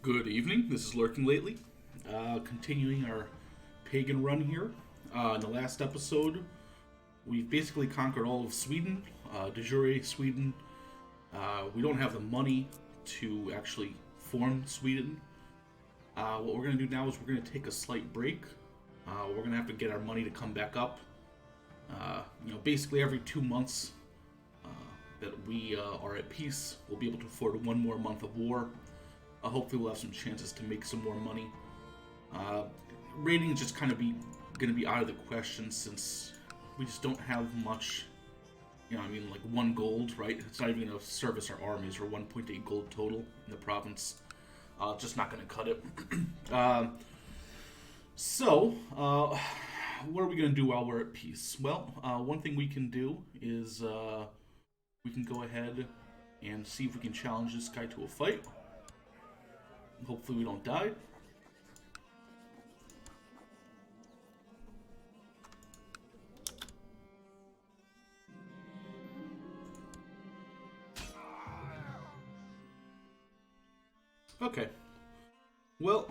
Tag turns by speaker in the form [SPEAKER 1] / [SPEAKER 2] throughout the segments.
[SPEAKER 1] Good evening. This is Lurking Lately. Continuing our pagan run here. In the last episode, we've basically conquered all of Sweden, de jure Sweden. We don't have the money to actually form Sweden. What we're going to do now is we're going to take a slight break. We're going to have to get our money to come back up. Basically every 2 months that we are at peace, we'll be able to afford one more month of war. Hopefully we'll have some chances to make some more money. Raiding is just kind of going to be out of the question since we just don't have much. Like 1 gold, right? It's not even going to service our armies, or 1.8 gold total in the province. Just not going to cut it. What are we going to do while we're at peace? Well, one thing we can do is we can go ahead and see if we can challenge this guy to a fight. Hopefully we don't die. Okay. Well,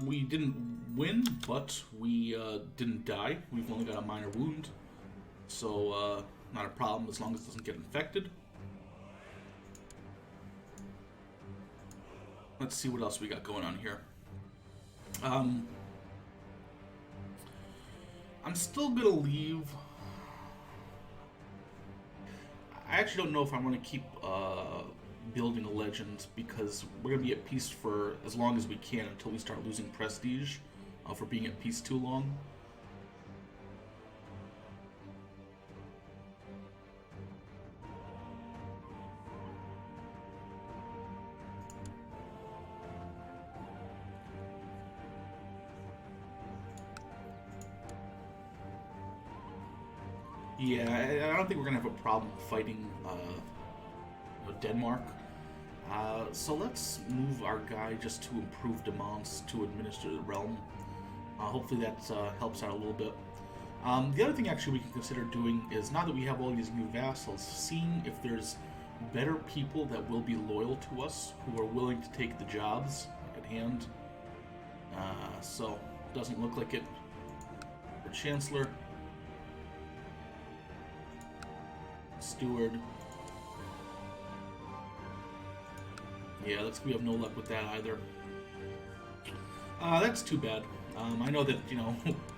[SPEAKER 1] we didn't win, but we didn't die. We've only got a minor wound. So, not a problem as long as it doesn't get infected. Let's see what else we got going on here. I'm still gonna leave. I actually don't know if I want to keep building a legend because we're gonna be at peace for as long as we can until we start losing prestige for being at peace too long. Yeah, I don't think we're going to have a problem fighting Denmark. So let's move our guy just to improve demands to administer the realm. Hopefully that helps out a little bit. The other thing actually we can consider doing is, now that we have all these new vassals, seeing if there's better people that will be loyal to us, who are willing to take the jobs at hand. So, doesn't look like it for Chancellor. Steward. Yeah, we have no luck with that either. That's too bad. I know that,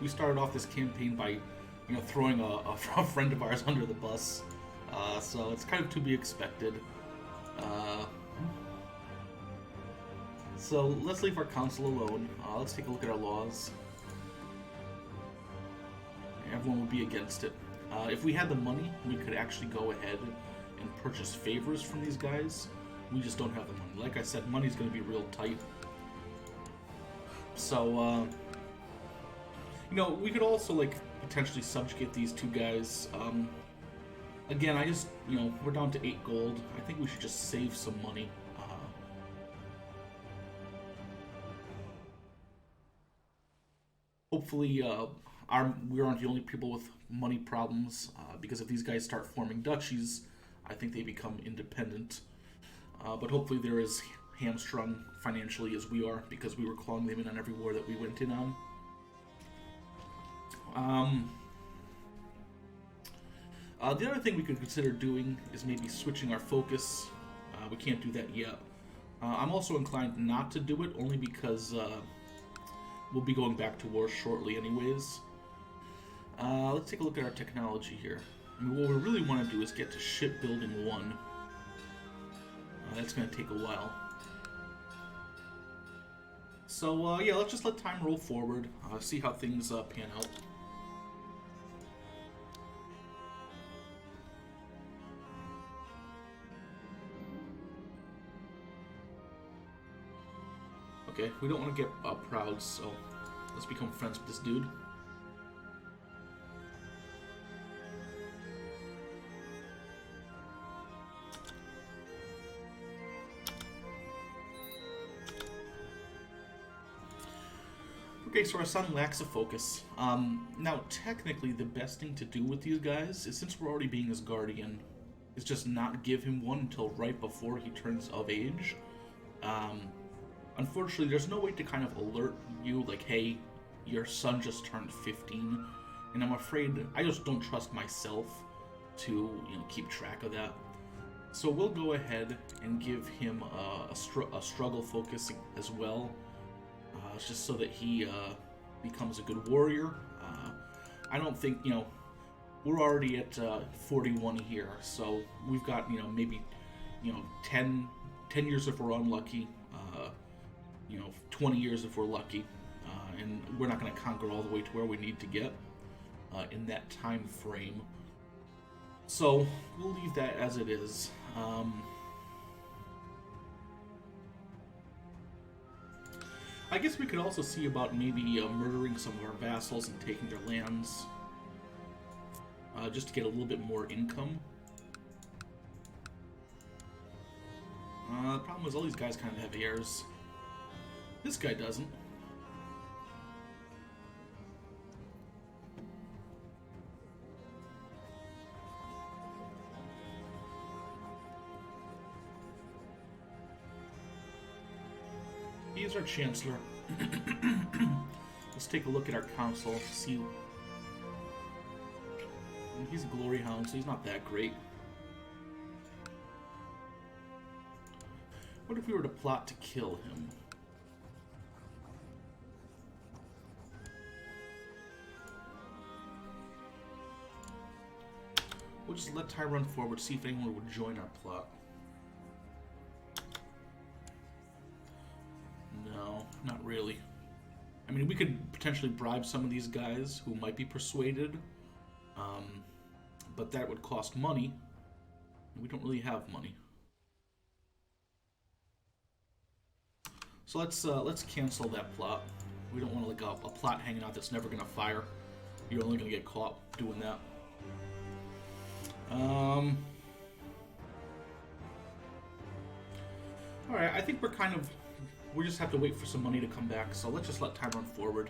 [SPEAKER 1] we started off this campaign by, throwing a friend of ours under the bus. So it's kind of to be expected. So let's leave our council alone. Let's take a look at our laws. Everyone will be against it. If we had the money, we could actually go ahead and purchase favors from these guys. We just don't have the money. Like I said, money's going to be real tight. So, we could also, potentially subjugate these 2 guys. Again, I just, we're down to 8 gold. I think we should just save some money. Hopefully, we aren't the only people with money problems, because if these guys start forming duchies, I think they become independent. But hopefully they're as hamstrung financially as we are, because we were clawing them in on every war that we went in on. The other thing we could consider doing is maybe switching our focus. We can't do that yet. I'm also inclined not to do it, only because we'll be going back to war shortly anyways. Let's take a look at our technology here. What we really want to do is get to shipbuilding 1. That's going to take a while. So, yeah, let's just let time roll forward, see how things pan out. Okay, we don't want to get proud, so let's become friends with this dude. Okay, so our son lacks a focus. Now, technically, the best thing to do with these guys is, since we're already being his guardian, is just not give him one until right before he turns of age. Unfortunately, there's no way to kind of alert you, like, hey, your son just turned 15, and I'm afraid I just don't trust myself to, keep track of that. So we'll go ahead and give him a struggle focus as well, just so that he becomes a good warrior. I don't think, we're already at 41 here, so we've got, maybe, 10 years if we're unlucky, 20 years if we're lucky, and we're not going to conquer all the way to where we need to get in that time frame. So we'll leave that as it is. I guess we could also see about maybe murdering some of our vassals and taking their lands, just to get a little bit more income. The problem is all these guys kind of have heirs. This guy doesn't. He is our chancellor. Let's take a look at our council, see. He's a glory hound, so he's not that great. What if we were to plot to kill him? We'll just let Ty run forward, see if anyone would join our plot. No, not really. I mean, we could potentially bribe some of these guys who might be persuaded, but that would cost money. We don't really have money. So let's cancel that plot. We don't want to, like, a plot hanging out that's never going to fire. You're only going to get caught doing that. Alright, I think we just have to wait for some money to come back, so let's just let time run forward.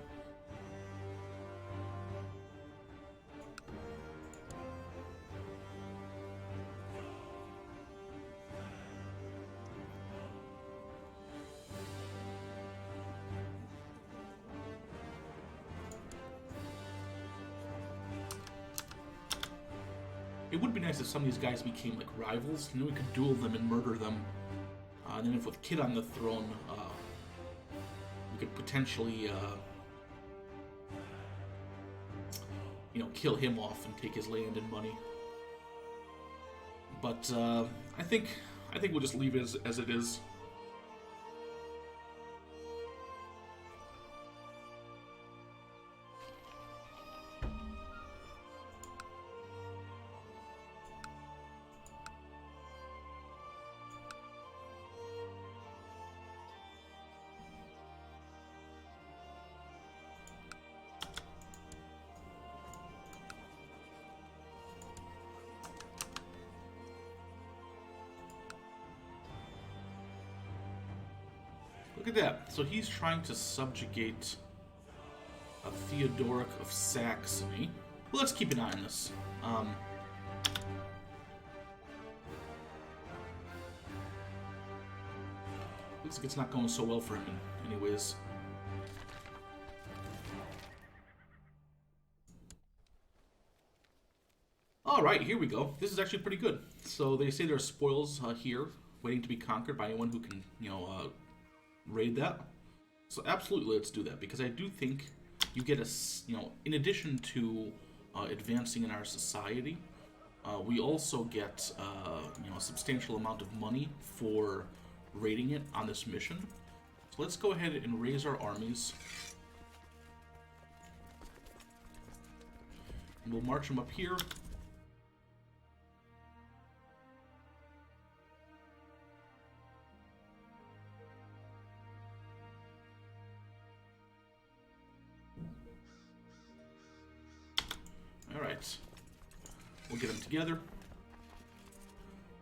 [SPEAKER 1] It would be nice if some of these guys became like rivals, and then we could duel them and murder them. And then if with Kid on the throne, we could potentially, kill him off and take his land and money. But I think we'll just leave it as it is. Look at that. So he's trying to subjugate a Theodoric of Saxony. Well, let's keep an eye on this. Looks like it's not going so well for him anyways. Alright, here we go. This is actually pretty good. So they say there are spoils here, waiting to be conquered by anyone who can, raid that. So absolutely, let's do that, because I do think you get a, in addition to advancing in our society, we also get, a substantial amount of money for raiding it on this mission. So let's go ahead and raise our armies. And we'll march them up here. Alright, we'll get them together.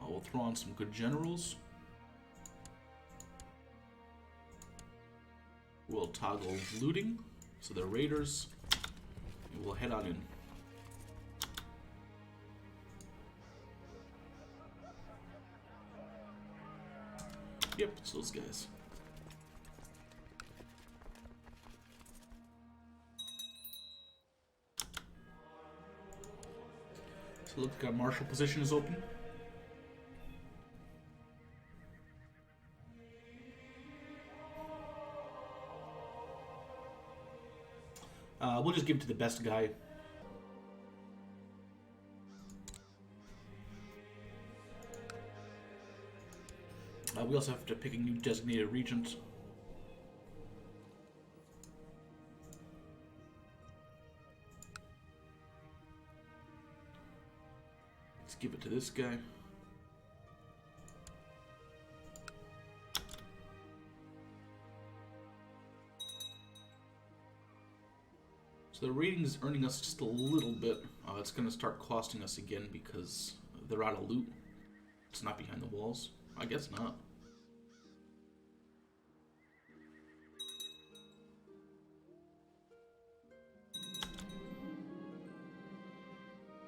[SPEAKER 1] We'll throw on some good generals. We'll toggle looting, so they're raiders. And we'll head on in. Yep, it's those guys. So look like our martial position is open. We'll just give it to the best guy. We also have to pick a new designated regent. Let's give it to this guy. So the rating is earning us just a little bit. It's going to start costing us again because they're out of loot. It's not behind the walls. I guess not.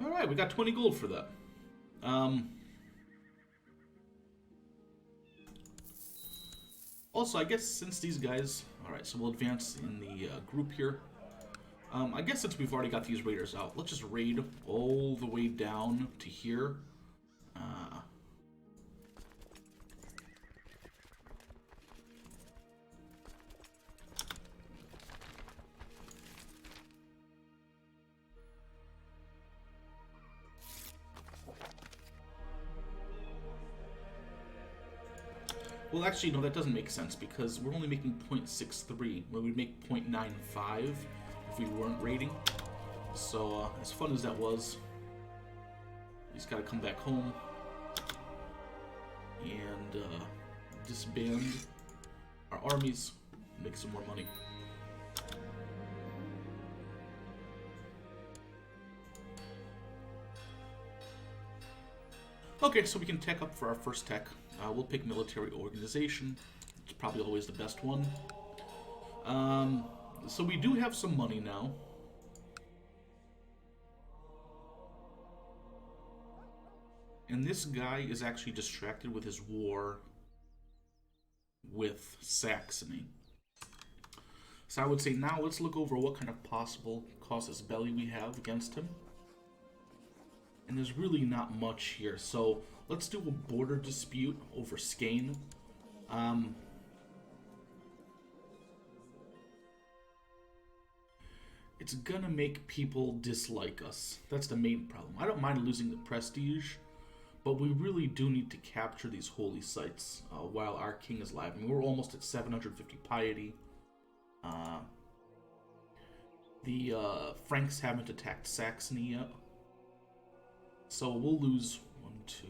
[SPEAKER 1] Alright, we got 20 gold for that. Also, I guess since these guys... Alright, so we'll advance in the group here. I guess since we've already got these raiders out, let's just raid all the way down to here. Well, actually, no, that doesn't make sense because we're only making 0.63 when we make 0.95 if we weren't raiding. So, as fun as that was, we just gotta come back home and disband our armies, make some more money. Okay, so we can tech up for our first tech. We'll pick military organization. It's probably always the best one. So we do have some money now. And this guy is actually distracted with his war with Saxony. So I would say now let's look over what kind of possible casus belli we have against him. And there's really not much here. So let's do a border dispute over Skane. It's gonna make people dislike us. That's the main problem. I don't mind losing the prestige, but we really do need to capture these holy sites while our king is alive. I mean, we're almost at 750 piety. The Franks haven't attacked Saxony yet. So we'll lose 1, 2,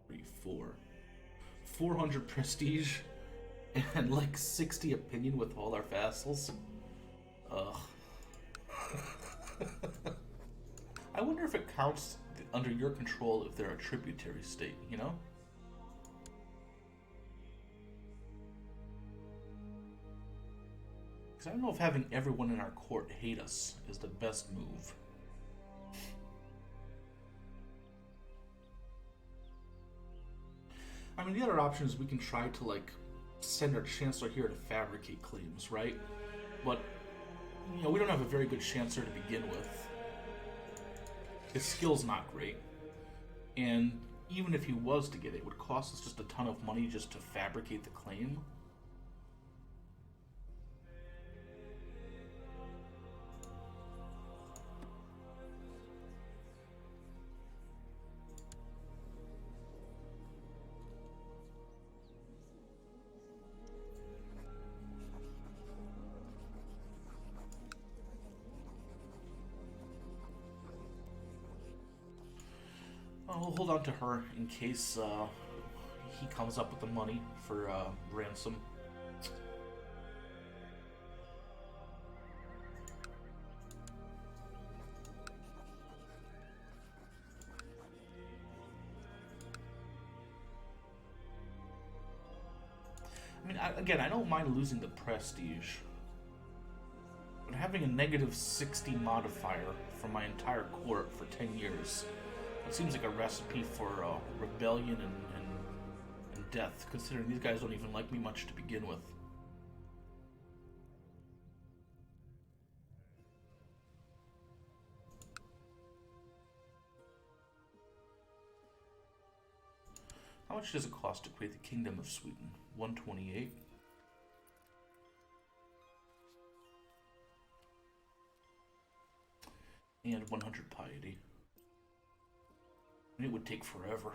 [SPEAKER 1] 3, 4. 400 prestige and like 60 opinion with all our vassals. Ugh. I wonder if it counts under your control if they're a tributary state, you know? Because I don't know if having everyone in our court hate us is the best move. I mean, the other option is we can try to, like, send our chancellor here to fabricate claims, right? But, you know, we don't have a very good chancellor to begin with. His skill's not great. And even if he was to get it, it would cost us just a ton of money just to fabricate the claim. We'll hold on to her in case he comes up with the money for ransom. I mean, again, I don't mind losing the prestige, but having a negative 60 modifier for my entire court for 10 years... It seems like a recipe for rebellion and death, considering these guys don't even like me much to begin with. How much does it cost to create the Kingdom of Sweden? 128. And 100 piety. And it would take forever.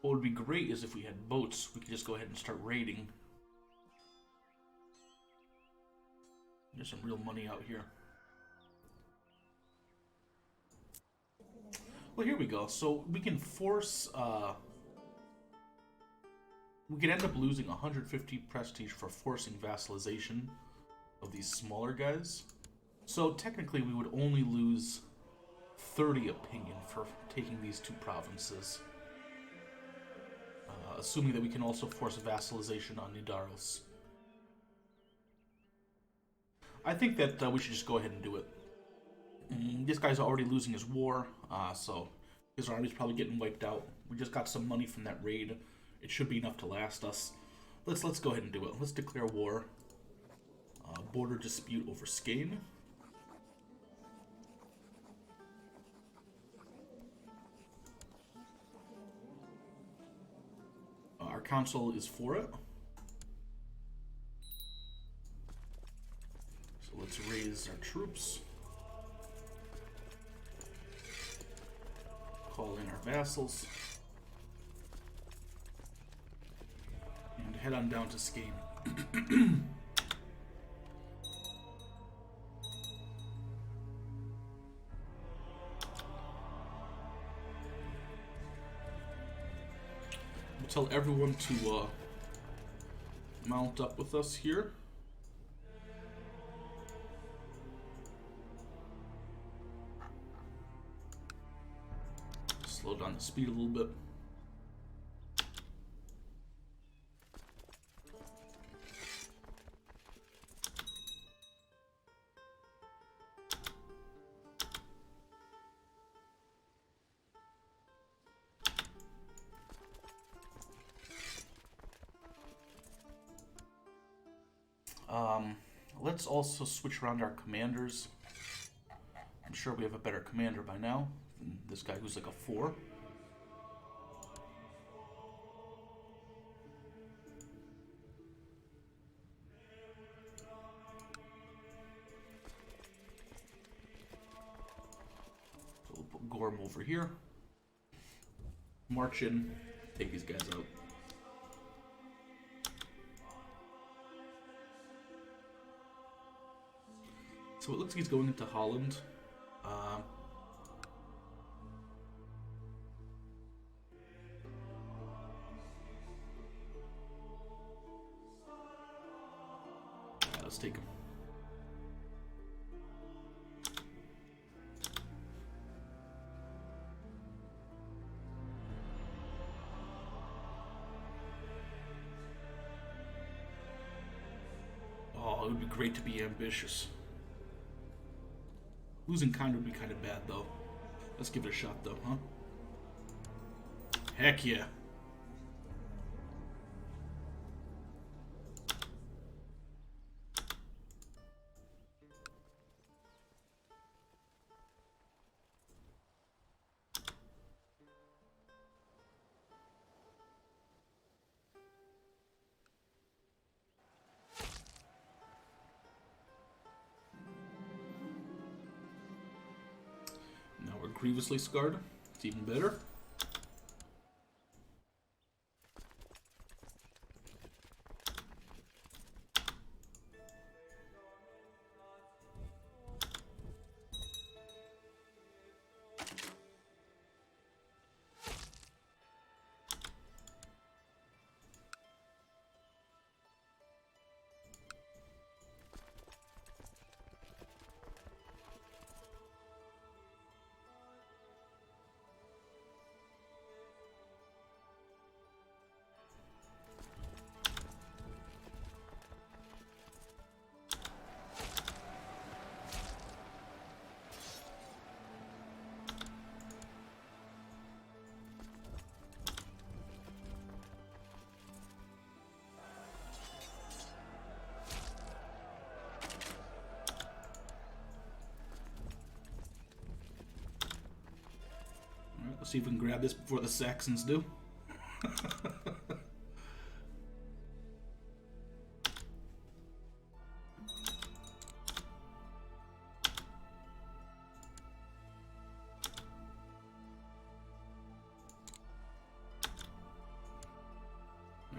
[SPEAKER 1] What would be great is if we had boats, we could just go ahead and start raiding. There's some real money out here. Well, here we go. So we can force, we could end up losing 150 prestige for forcing vassalization of these smaller guys. So technically we would only lose 30 opinion for taking these two provinces. Assuming that we can also force vassalization on Nidaros. I think that we should just go ahead and do it. This guy's already losing his war, so his army's probably getting wiped out. We just got some money from that raid. It should be enough to last us. Let's go ahead and do it. Let's declare war. Border dispute over Skane. Our council is for it. So let's raise our troops. Call in our vassals. And head on down to Skane. Tell everyone to mount up with us here. Slow down the speed a little bit. Let's also switch around our commanders. I'm sure we have a better commander by now than this guy who's like a 4. So we'll put Gorm over here. March in, take these guys out. So it looks like he's going into Holland. Let's take him. Oh, it would be great to be ambitious. Losing kind would be kind of bad, though. Let's give it a shot, though, huh? Heck yeah. Grievously scarred. It's even better. See if we can grab this before the Saxons do.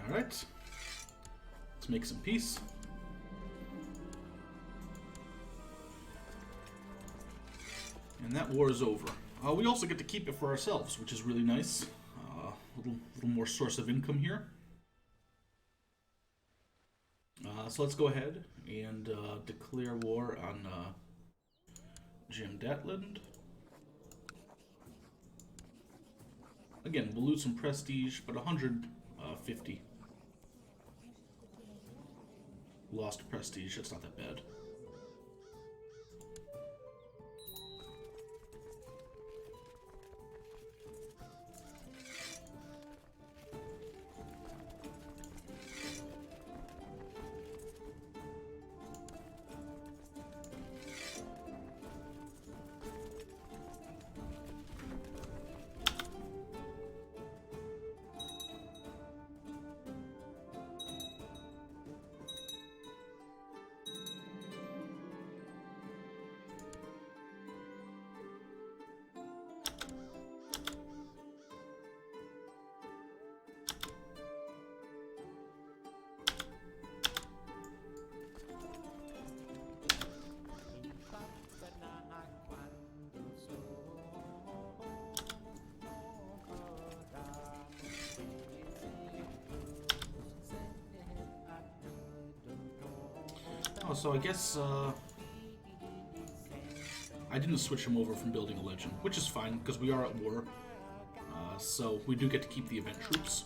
[SPEAKER 1] Alright. Let's make some peace. And that war is over. We also get to keep it for ourselves, which is really nice. Little more source of income here. So let's go ahead and declare war on Jim Datland. Again, we'll lose some prestige, but 150. Lost prestige, that's not that bad. Oh, so I guess I didn't switch him over from building a legend, which is fine because we are at war. So we do get to keep the event troops.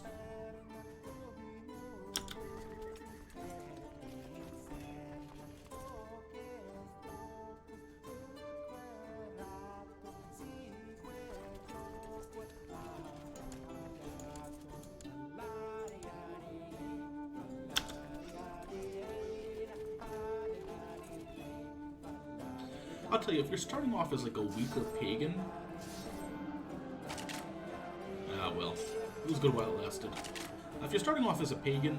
[SPEAKER 1] I'll tell you, if you're starting off as like a weaker pagan, well, it was good while it lasted. If you're starting off as a pagan,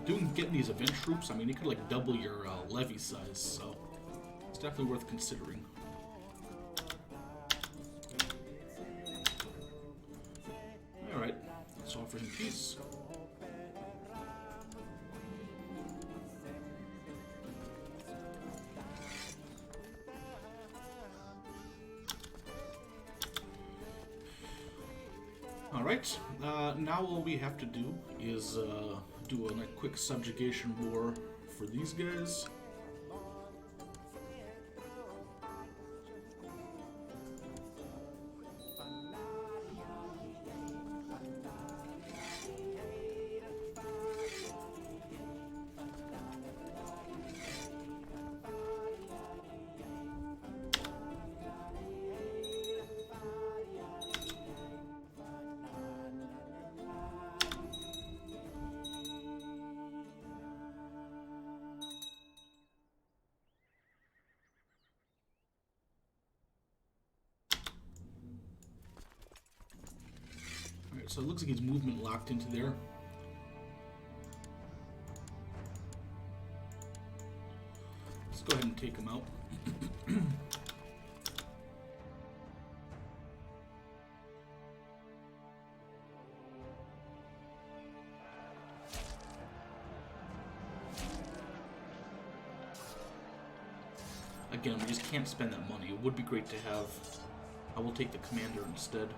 [SPEAKER 1] getting these event troops, I mean, it could like double your levy size, so it's definitely worth considering. All right, let's offer him peace. Alright, now all we have to do is do a quick subjugation war for these guys. So it looks like his movement locked into there. Let's go ahead and take him out. Again, we just can't spend that money. It would be great to have. I will take the commander instead.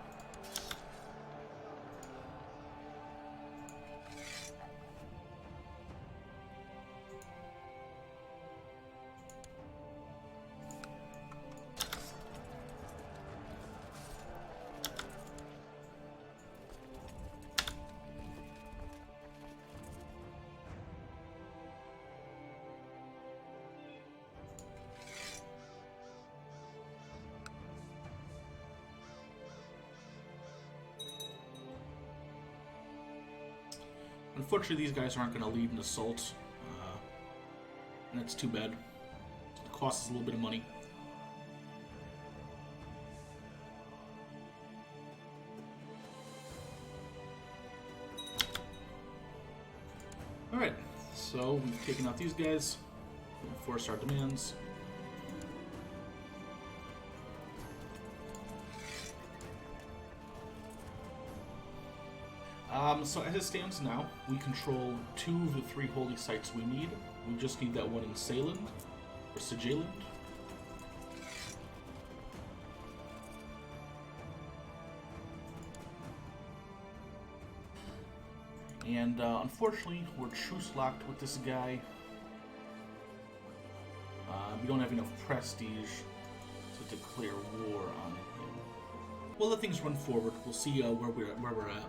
[SPEAKER 1] Unfortunately, these guys aren't going to lead an assault, and that's too bad. It costs us a little bit of money. So we've taken out these guys, enforce our demands. So as it stands now, we control 2 of the 3 holy sites we need. We just need that one in Saland, or Sijaland. And unfortunately, we're truce locked with this guy. We don't have enough prestige to declare war on him. We'll let things run forward. We'll see where we're at.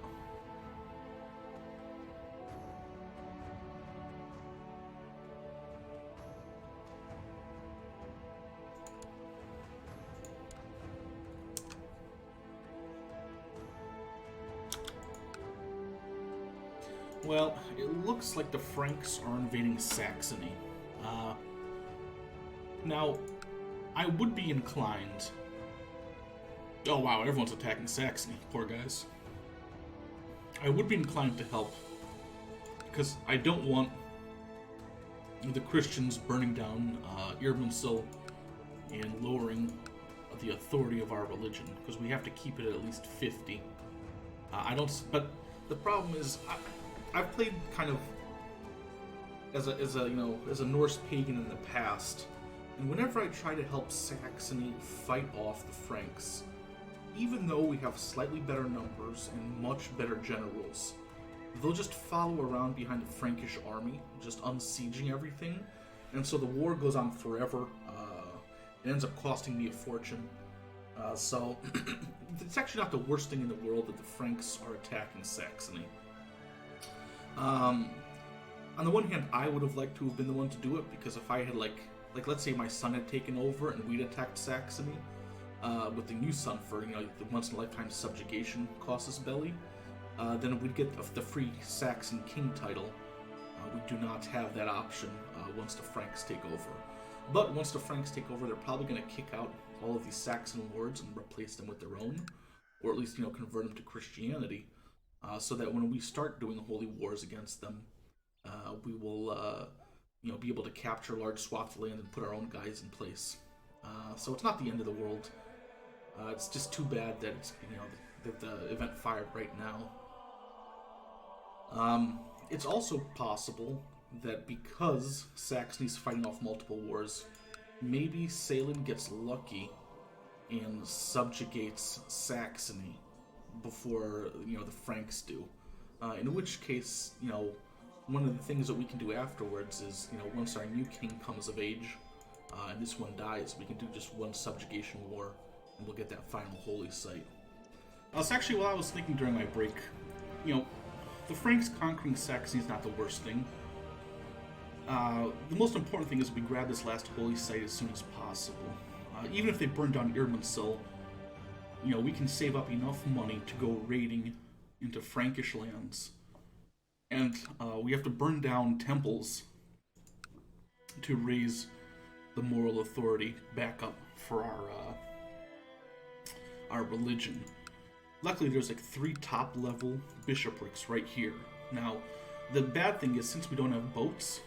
[SPEAKER 1] Well, it looks like the Franks are invading Saxony. Now, I would be inclined... Oh wow, everyone's attacking Saxony. Poor guys. I would be inclined to help, because I don't want the Christians burning down Irminsul and lowering the authority of our religion, because we have to keep it at least 50. But the problem is... I've played kind of as a Norse pagan in the past, and whenever I try to help Saxony fight off the Franks, even though we have slightly better numbers and much better generals, they'll just follow around behind the Frankish army, just unsieging everything, and so the war goes on forever. It ends up costing me a fortune. So it's actually not the worst thing in the world that the Franks are attacking Saxony. On the one hand, I would have liked to have been the one to do it, because if I had, like let's say my son had taken over and we'd attacked Saxony, with the new son for, the once-in-a-lifetime subjugation casus belli, then we'd get the free Saxon king title. We do not have that option once the Franks take over. But once the Franks take over, they're probably going to kick out all of these Saxon lords and replace them with their own, or at least, convert them to Christianity. So that when we start doing holy wars against them, we will, be able to capture large swaths of land and put our own guys in place. So it's not the end of the world. It's just too bad that it's, that the event fired right now. It's also possible that because Saxony's fighting off multiple wars, maybe Saland gets lucky and subjugates Saxony before the Franks do, in which case one of the things that we can do afterwards is once our new king comes of age and this one dies, we can do just one subjugation war and we'll get that final holy site. That's actually what I was thinking during my break. The Franks conquering Saxony is not the worst thing. The most important thing is we grab this last holy site as soon as possible. Even if they burn down Irminsul, we can save up enough money to go raiding into Frankish lands. And we have to burn down temples to raise the moral authority back up for our religion. Luckily, there's 3 top-level bishoprics right here. Now, the bad thing is, since we don't have boats,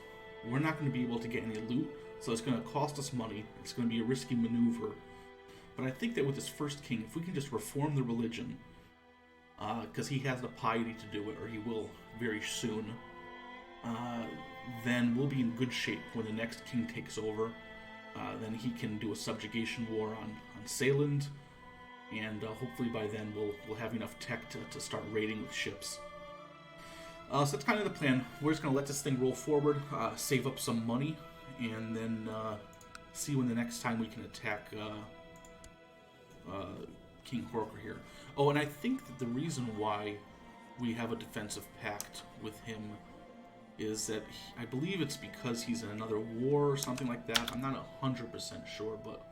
[SPEAKER 1] we're not going to be able to get any loot, so it's going to cost us money. It's going to be a risky maneuver. But I think that with this first king, if we can just reform the religion, because he has the piety to do it, or he will very soon, then we'll be in good shape when the next king takes over. Then he can do a subjugation war on Saland, and hopefully by then we'll have enough tech to start raiding with ships. So that's kind of the plan. We're just going to let this thing roll forward, save up some money, and then see when the next time we can attack King Horker here. Oh, and I think that the reason why we have a defensive pact with him is that I believe it's because he's in another war or something like that. I'm not 100% sure, but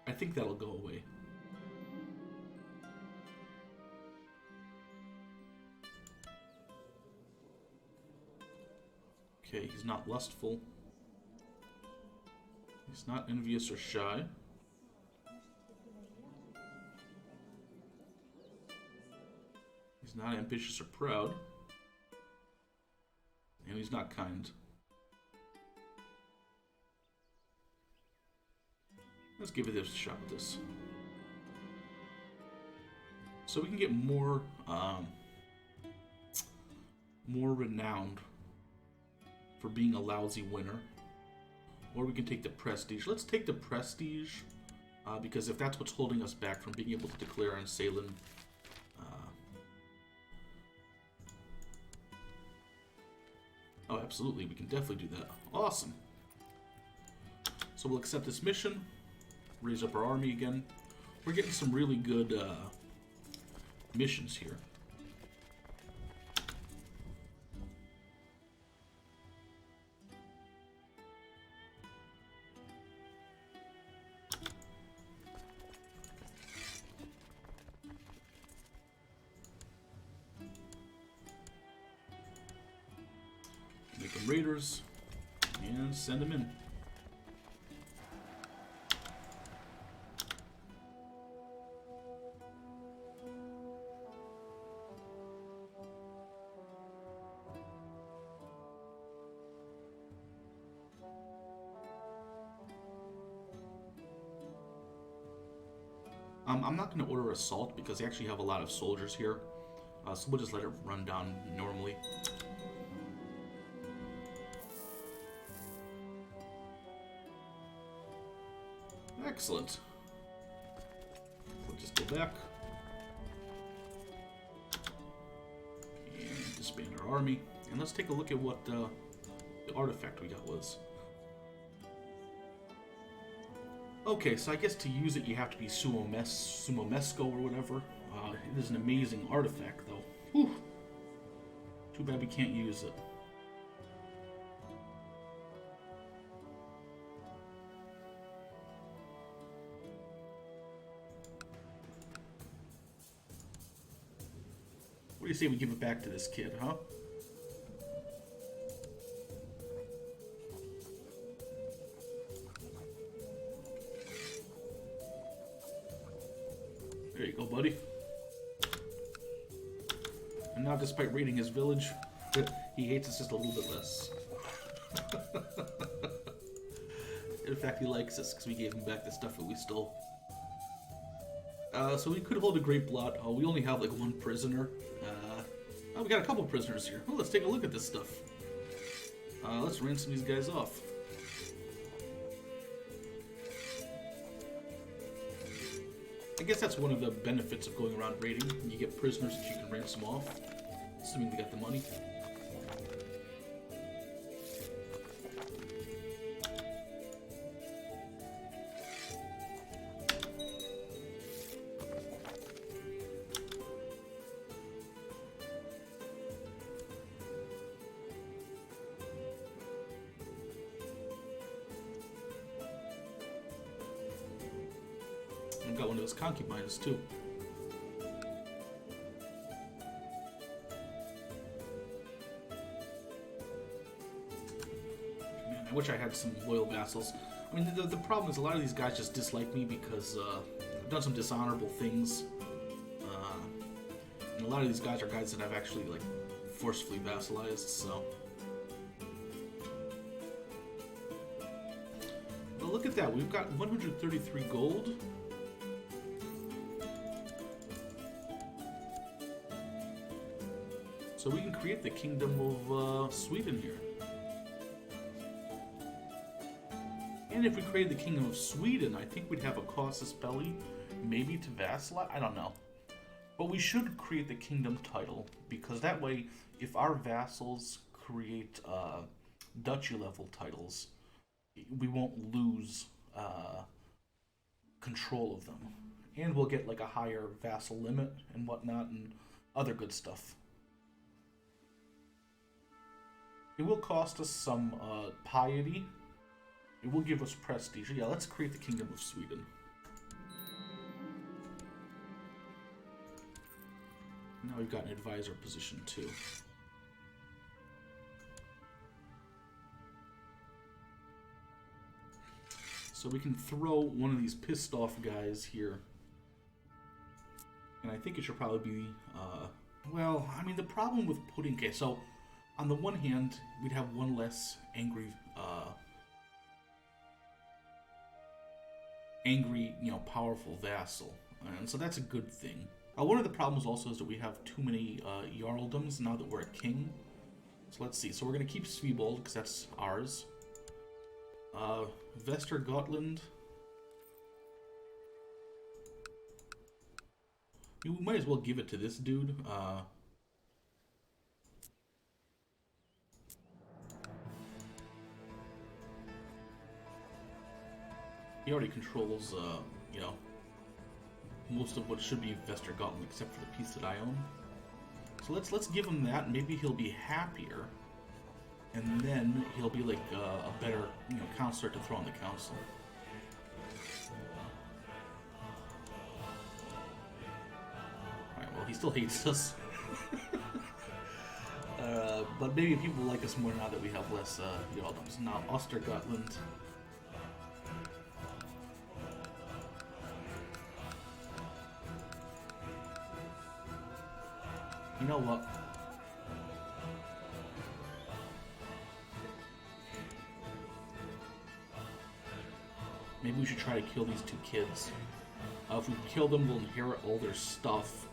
[SPEAKER 1] I think that'll go away. Okay, he's not lustful. He's not envious or shy. He's not ambitious or proud. And he's not kind. Let's give it a shot with this. So we can get more renowned for being a lousy winner. Or we can take the prestige. Let's take the prestige, because if that's what's holding us back from being able to declare on Salem. Oh, absolutely, we can definitely do that. Awesome. So we'll accept this mission, raise up our army again. We're getting some really good missions here. Make them raiders and send them in. I'm not going to order assault because they actually have a lot of soldiers here, so we'll just let it run down normally. Excellent. We'll just go back and disband our army, and let's take a look at what the artifact we got was. Okay, so I guess to use it you have to be Sumo Mesco or whatever. It is an amazing artifact, though. Whew. Too bad we can't use it. What do you say we give it back to this kid, huh? There you go, buddy. And now, despite raiding his village, he hates us just a little bit less. In fact, he likes us because we gave him back the stuff that we stole. So we could hold a great blot. Oh, we only have like one prisoner. Oh, we got a couple prisoners here. Oh, let's take a look at this stuff. Let's ransom these guys off. I guess that's one of the benefits of going around raiding. You get prisoners that you can ransom off, assuming they got the money. I've got one of those concubines too. Man, I wish I had some loyal vassals. I mean, the problem is a lot of these guys just dislike me because I've done some dishonorable things. And a lot of these guys are guys that I've actually, like, forcefully vassalized, so... But look at that, we've got 133 gold. So we can create the Kingdom of Sweden here. And if we created the Kingdom of Sweden, I think we'd have a casus belli, maybe to vassalize, I don't know. But we should create the kingdom title, because that way, if our vassals create duchy level titles, we won't lose control of them. And we'll get like a higher vassal limit and whatnot and other good stuff. It will cost us some piety. It will give us prestige. Yeah, let's create the Kingdom of Sweden. Now we've got an advisor position too. So we can throw one of these pissed off guys here. And I think it should probably be, well, I mean, the problem with putting... Okay, so on the one hand, we'd have one less angry angry, powerful vassal. And so that's a good thing. One of the problems also is that we have too many Jarldoms now that we're a king. So let's see. So we're going to keep Svibold because that's ours. Vestergotland. We might as well give it to this dude. He already controls, most of what should be Vestergotland except for the piece that I own. So let's give him that. Maybe he'll be happier, and then he'll be like a better counselor to throw on the council. All right. Well, he still hates us, but maybe people like us more now that we have less Jarldoms. Now Ostergotland. You know what? Maybe we should try to kill these two kids. If we kill them, we'll inherit all their stuff.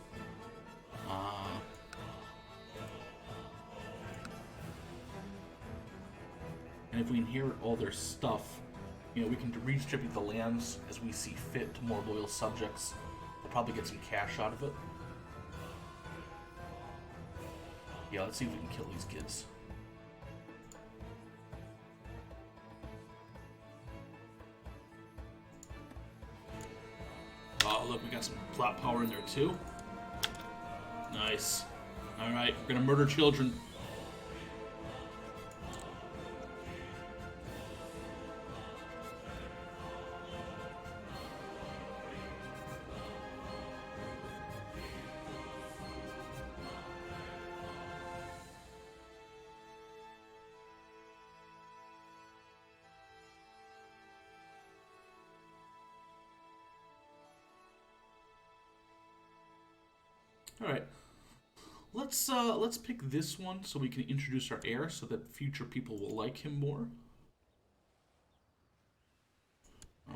[SPEAKER 1] And if we inherit all their stuff, we can redistribute the lands as we see fit to more loyal subjects. We'll probably get some cash out of it. Yeah, let's see if we can kill these kids. Oh, look, we got some plot power in there, too. Nice. Alright, we're gonna murder children. All right, let's pick this one so we can introduce our heir, so that future people will like him more.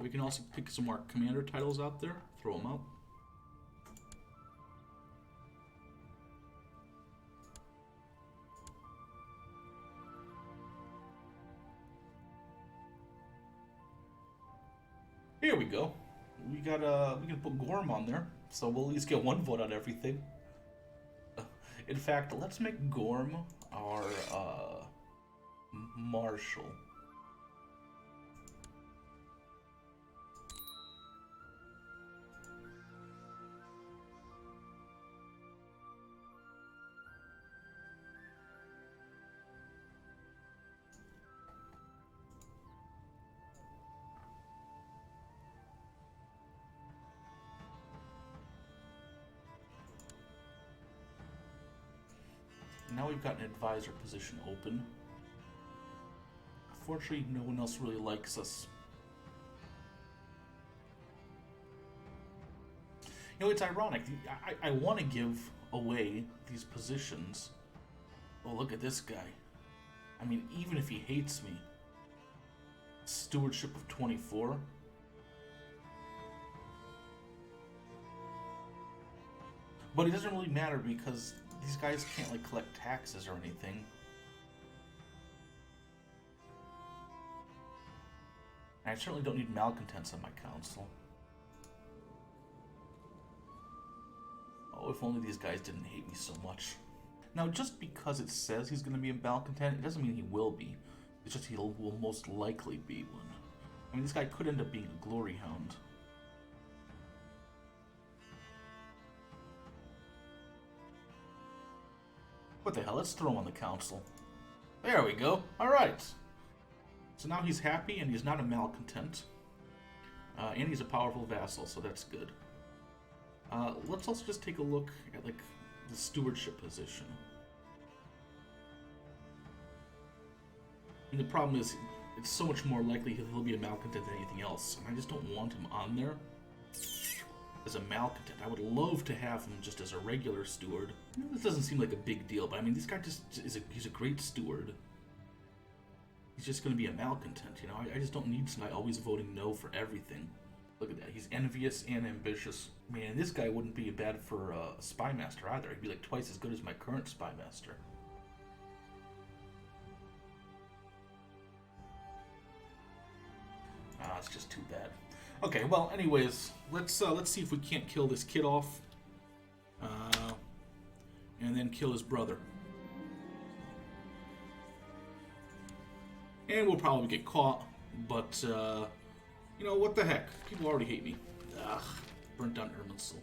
[SPEAKER 1] We can also pick some more commander titles out there, throw them out. Here we go. We can put Gorm on there, so we'll at least get one vote on everything. In fact, let's make Gorm our marshal. Now we've got an advisor position open. Unfortunately, no one else really likes us. It's ironic. I want to give away these positions. Oh, look at this guy. I mean, even if he hates me. Stewardship of 24. But it doesn't really matter because these guys can't, like, collect taxes or anything. And I certainly don't need malcontents on my council. Oh, if only these guys didn't hate me so much. Now, just because it says he's going to be a malcontent, it doesn't mean he will be. It's just he will most likely be one. I mean, this guy could end up being a glory hound. What the hell? Let's throw him on the council. There we go. Alright. So now he's happy and he's not a malcontent. And he's a powerful vassal, so that's good. Let's also just take a look at, like, the stewardship position. And the problem is, it's so much more likely he'll be a malcontent than anything else. And I just don't want him on there as a malcontent. I would love to have him just as a regular steward. This doesn't seem like a big deal, but I mean, this guy just he's a great steward. He's just going to be a malcontent, you know? I just don't need somebody always voting no for everything. Look at that. He's envious and ambitious. Man, this guy wouldn't be bad for a spy master either. He'd be like twice as good as my current spy master. Ah, it's just too bad. Okay, well, anyways, let's see if we can't kill this kid off, and then kill his brother. And we'll probably get caught, but you know what the heck? People already hate me. Ugh, burnt down Erminsul.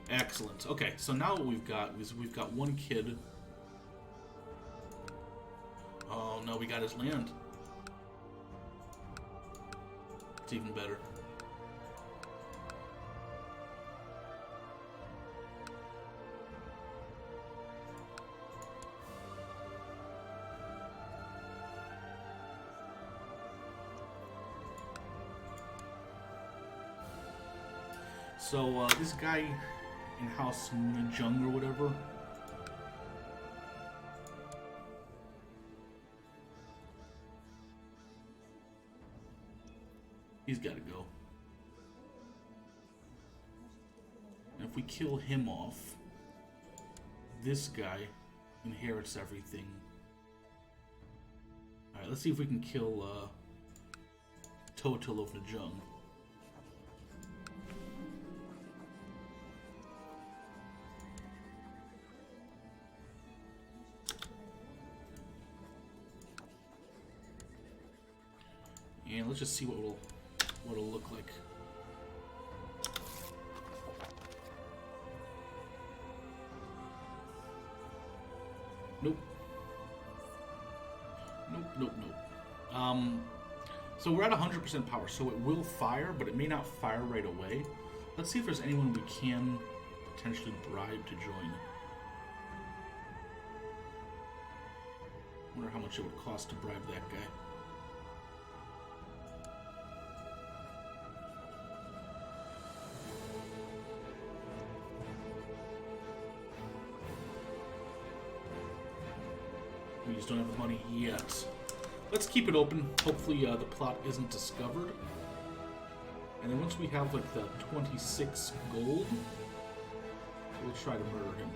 [SPEAKER 1] Excellent. Okay, so now what we've got is we've got one kid. Oh no, we got his land. It's even better. So this guy in House Njung or whatever. He's got to go. And if we kill him off, this guy inherits everything. Alright, let's see if we can kill Total of Njung. And let's just see what it'll look like. Nope. Nope. So we're at 100% power, so it will fire, but it may not fire right away. Let's see if there's anyone we can potentially bribe to join. Wonder how much it would cost to bribe that guy. We just don't have the money yet. Let's keep it open. Hopefully the plot isn't discovered. And then once we have like the 26 gold, we'll try to murder him.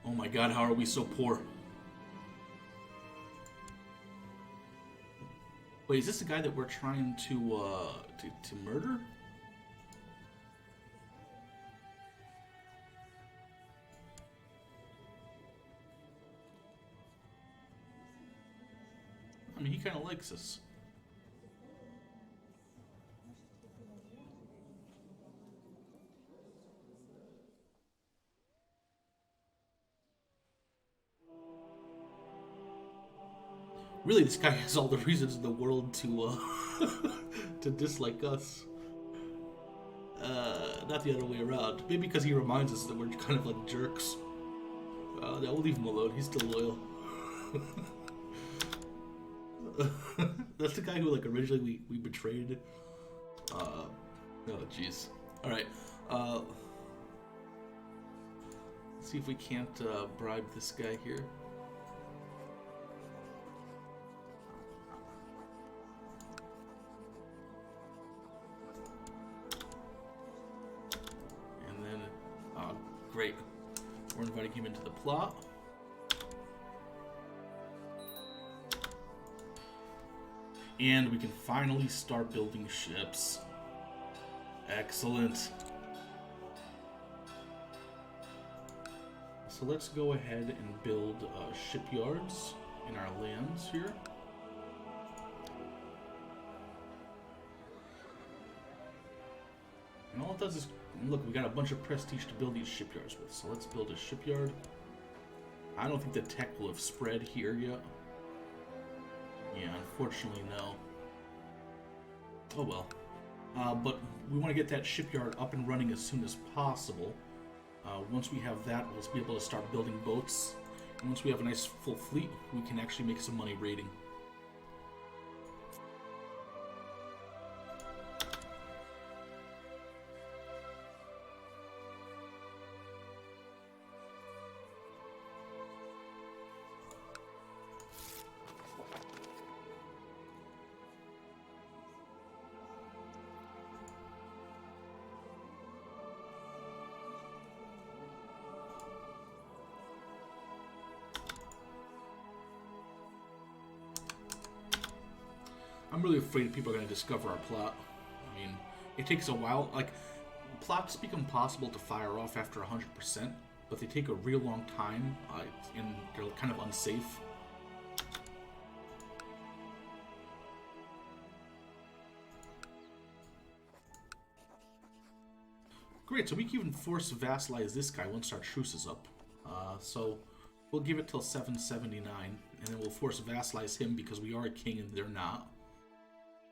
[SPEAKER 1] Oh my god, how are we so poor? Wait, is this the guy that we're trying to murder? I mean, he kind of likes us. Really, this guy has all the reasons in the world to to dislike us. Not the other way around. Maybe because he reminds us that we're kind of like jerks. No, we'll leave him alone. He's still loyal. That's the guy who like originally we betrayed. Oh jeez. All right. Let's see if we can't bribe this guy here. Great. We're inviting him into the plot. And we can finally start building ships. Excellent. So let's go ahead and build shipyards in our lands here. And all it does is, look, we got a bunch of prestige to build these shipyards with. So let's build a shipyard. I don't think the tech will have spread here yet. Yeah, unfortunately, no. Oh well. But we want to get that shipyard up and running as soon as possible. Once we have that, we'll be able to start building boats Once we have a nice full fleet, we can actually make some money raiding. I'm really afraid people are going to discover our plot. I mean, it takes a while. Like, plots become possible to fire off after 100%, but they take a real long time, and they're kind of unsafe. Great, so we can even force vassalize this guy once our truce is up. So we'll give it till 779, and then we'll force vassalize him because we are a king and they're not.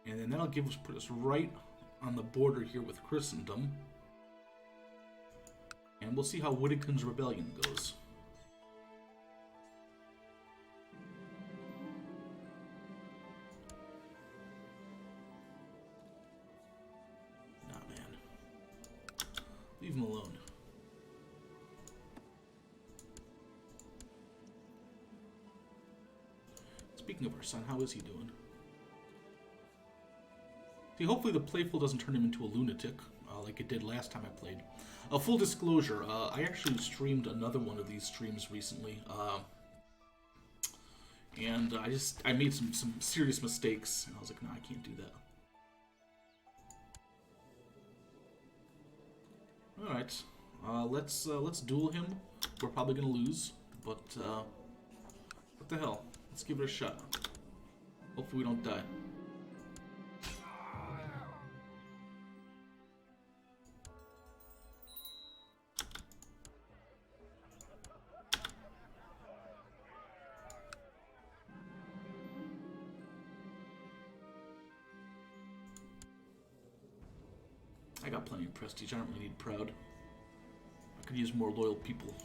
[SPEAKER 1] And then that'll put us right on the border here with Christendom. And we'll see how Wittiken's rebellion goes. Nah, man. Leave him alone. Speaking of our son, how is he doing? See, hopefully the playful doesn't turn him into a lunatic, like it did last time I played. Full disclosure, I actually streamed another one of these streams recently, and I made some serious mistakes, and I was like, no, I can't do that. All right, let's duel him. We're probably gonna lose, but what the hell? Let's give it a shot. Hopefully we don't die. I got plenty of prestige. I don't really need proud. I could use more loyal people.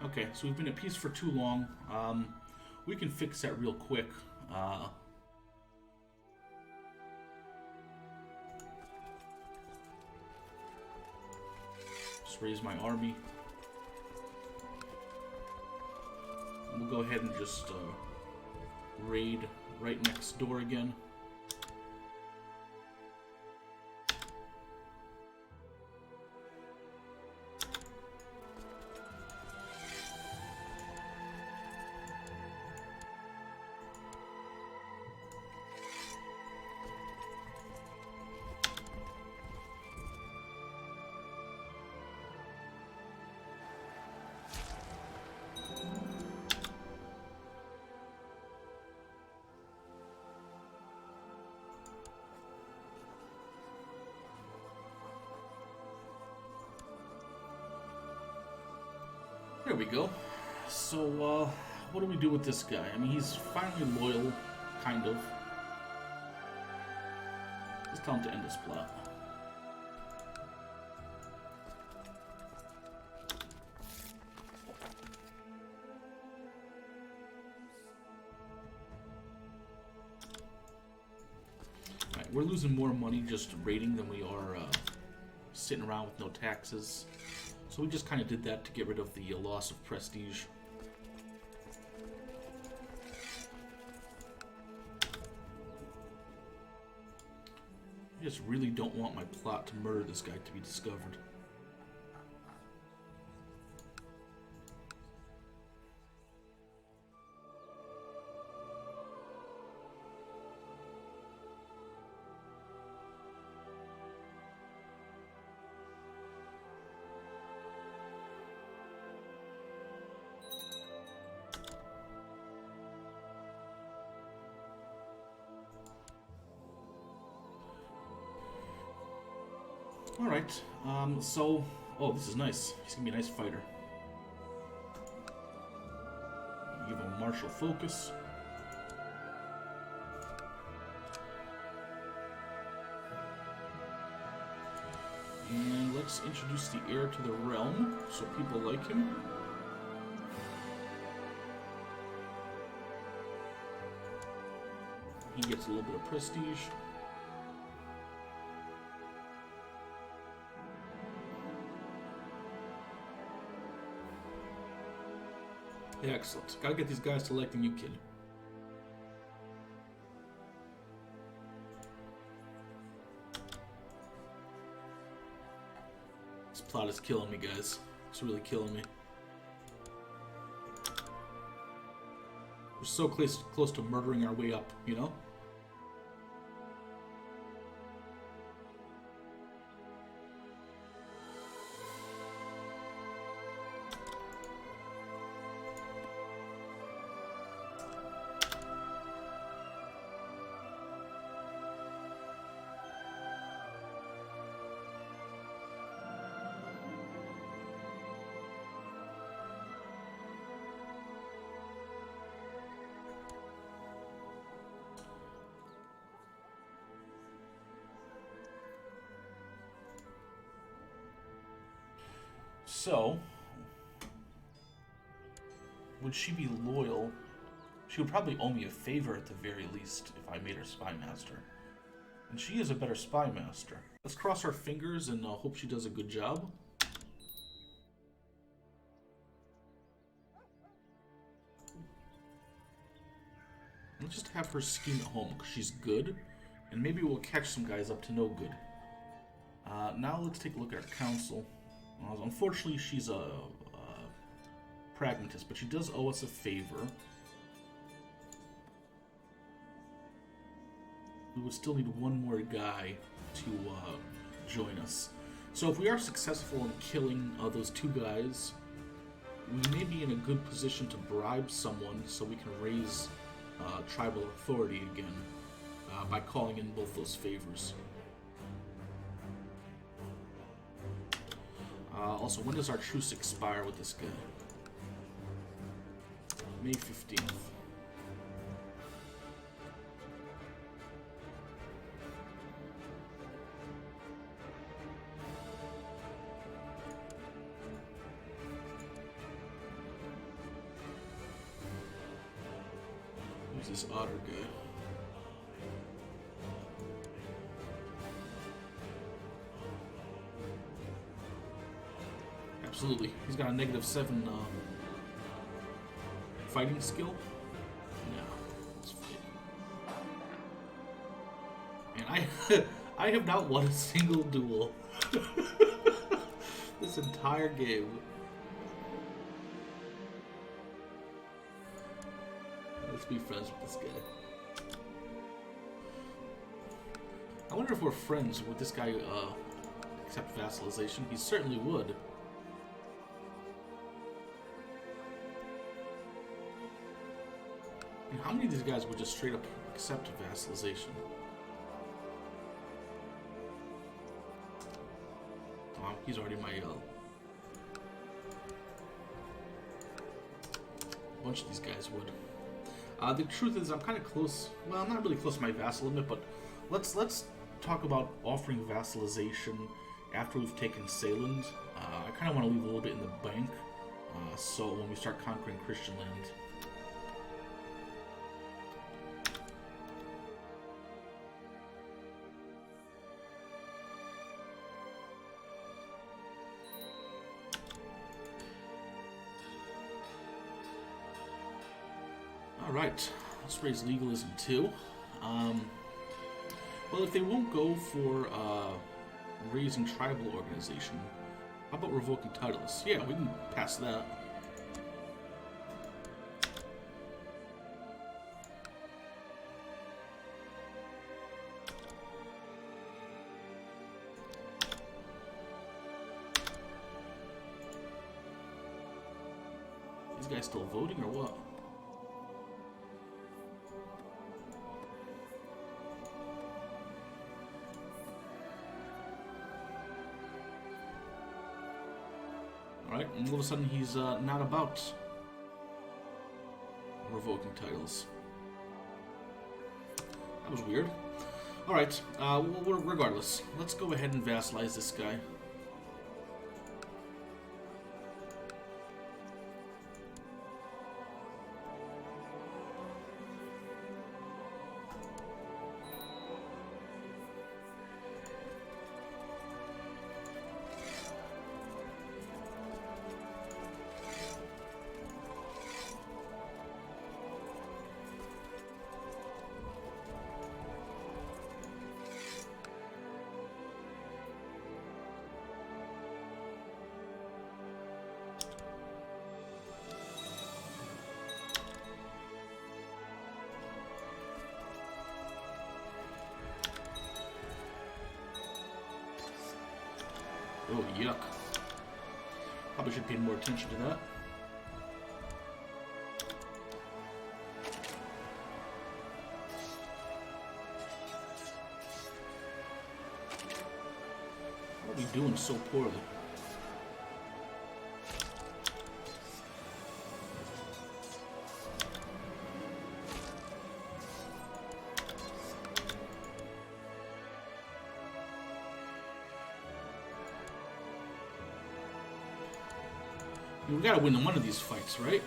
[SPEAKER 1] Okay, so we've been at peace for too long. We can fix that real quick. Just raise my army. And we'll go ahead and just raid right next door again. There we go. So, what do we do with this guy? I mean, he's finally loyal, kind of. Let's tell him to end his plot. Alright, we're losing more money just raiding than we are sitting around with no taxes. So we just kind of did that to get rid of the loss of prestige. I just really don't want my plot to murder this guy to be discovered. Alright, so... Oh, this is nice. He's gonna be a nice fighter. Give him a martial focus. And let's introduce the heir to the realm, so people like him. He gets a little bit of prestige. Yeah, excellent. Gotta get these guys to like the new kid. This plot is killing me, guys. It's really killing me. We're so close to murdering our way up, you know? So, would she be loyal? She would probably owe me a favor at the very least if I made her spy master. And she is a better spy master. Let's cross our fingers and hope she does a good job. Let's just have her scheme at home because she's good. And maybe we'll catch some guys up to no good. Now let's take a look at our council. Unfortunately, she's a pragmatist, but she does owe us a favor. We would still need one more guy to join us. So if we are successful in killing those two guys, we may be in a good position to bribe someone so we can raise tribal authority again by calling in both those favors. Also, when does our truce expire with this guy? May 15th. Who's this otter guy? Absolutely. He's got a -7 fighting skill. No, it's fine. And I have not won a single duel this entire game. Let's be friends with this guy. I wonder if we're friends. Would this guy accept vassalization? He certainly would. And how many of these guys would just straight up accept vassalization? Oh, he's already my a bunch of these guys would. The truth is, I'm kind of close. Well, I'm not really close to my vassal limit, but let's talk about offering vassalization after we've taken Seyland. I kind of want to leave a little bit in the bank, so when we start conquering Christian land. Alright, let's raise legalism too. Well, if they won't go for raising tribal organization, how about revoking titles? Yeah, we can pass that. These guys still voting or what? And all of a sudden he's not about revoking titles. That was weird. Alright, well, regardless, let's go ahead and vassalize this guy. Oh, yuck. Probably should pay more attention to that. What are we doing so poorly? We gotta win one of these fights, right?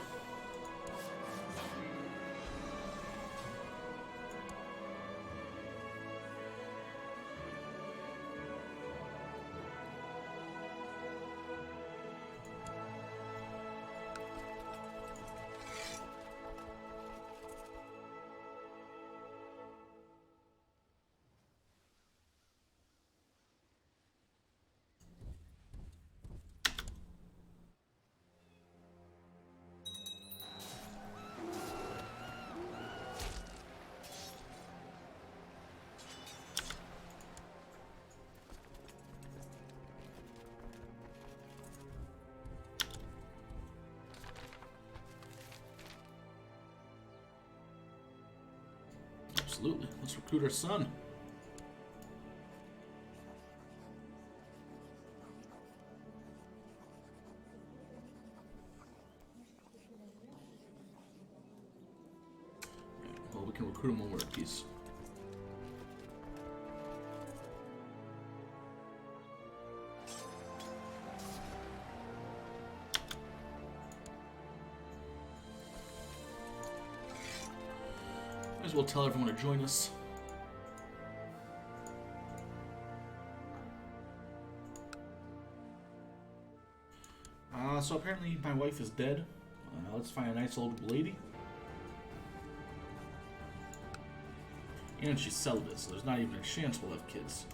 [SPEAKER 1] Absolutely. Let's recruit our son. Well, we can recruit him when we're at peace. Might as well tell everyone to join us. So apparently my wife is dead. Let's find a nice old lady. And she's celibate, so there's not even a chance we'll have kids.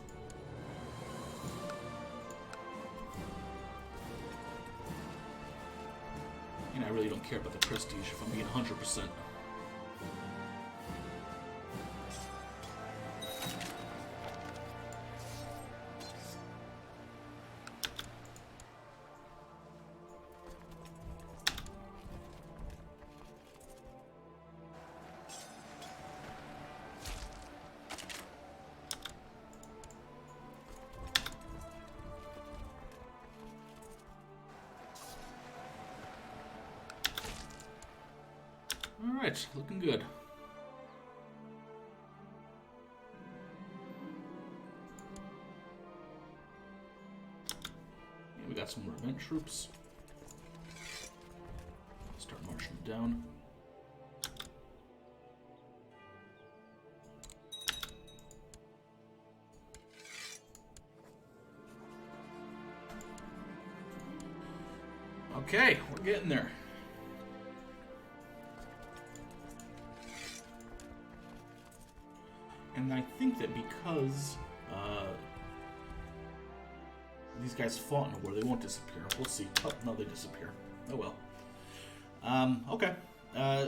[SPEAKER 1] And I really don't care about the prestige if I'm being 100%. Alright, looking good. Yeah, we got some more event troops. Start marching down. Okay, we're getting there. And I think that because these guys fought in a war, they won't disappear. We'll see. Oh, no, they disappear. Oh well. Okay.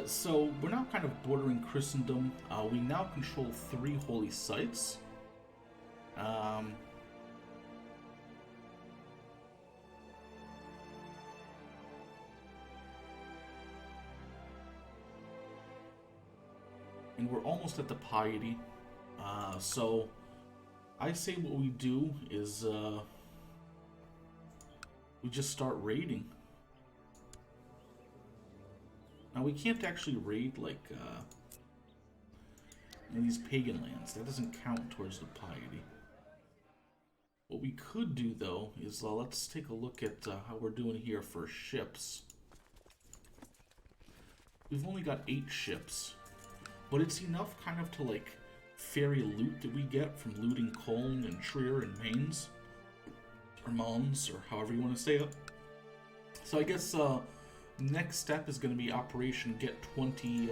[SPEAKER 1] So we're now kind of bordering Christendom. We now control 3 holy sites. And we're almost at the piety. So I say what we do is we just start raiding. We can't actually raid, like, in these pagan lands. That doesn't count towards the piety. What we could do, though, is let's take a look at how we're doing here for ships. We've only got 8 ships, but it's enough kind of to, like, ferry loot that we get from looting Colne and Trier and Mainz, or Mons, or however you want to say it. So I guess next step is going to be Operation Get 20,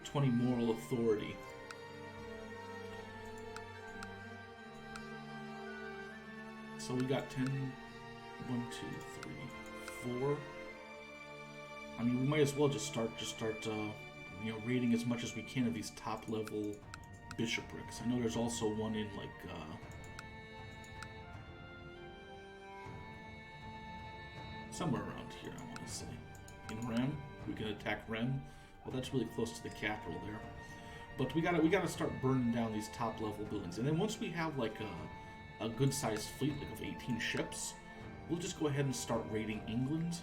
[SPEAKER 1] 20 Moral Authority. So we got 10, 1, 2, 3, 4. I mean, we might as well just start, you know, raiding as much as we can of these top-level bishoprics. I know there's also one in, like, somewhere around here, I want to say. In Rem, we can attack Rem. Well, that's really close to the capital there. But we gotta start burning down these top-level buildings. And then once we have, like, a good-sized fleet, like, of 18 ships, we'll just go ahead and start raiding England,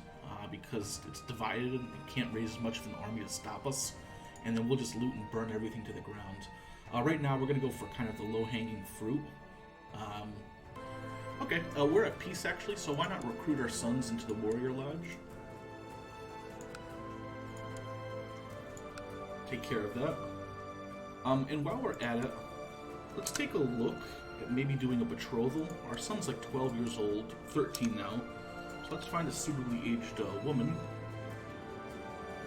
[SPEAKER 1] because it's divided and can't raise as much of an army to stop us. And then we'll just loot and burn everything to the ground. Right now, we're going to go for kind of the low-hanging fruit. Okay, we're at peace, actually, so why not recruit our sons into the Warrior Lodge? Take care of that. And while we're at it, let's take a look at maybe doing a betrothal. Our son's like 12 years old, 13 now. So let's find a suitably aged woman.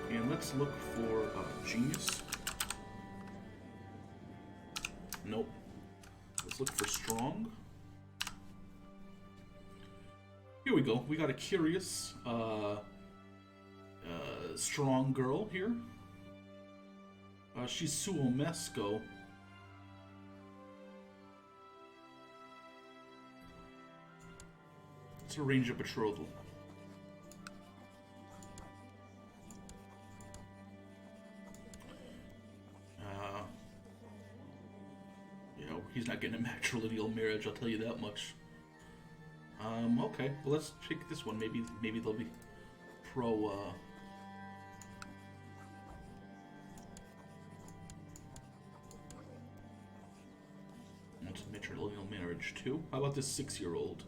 [SPEAKER 1] And let's look for genius. Nope. Let's look for strong. Here we go. We got a curious, strong girl here. She's Suomesco. Let's arrange a betrothal. You know, he's not getting a matrilineal marriage, I'll tell you that much. Okay, well, let's check this one. Maybe they'll be pro, That's matrilineal marriage, too. How about this 6-year-old?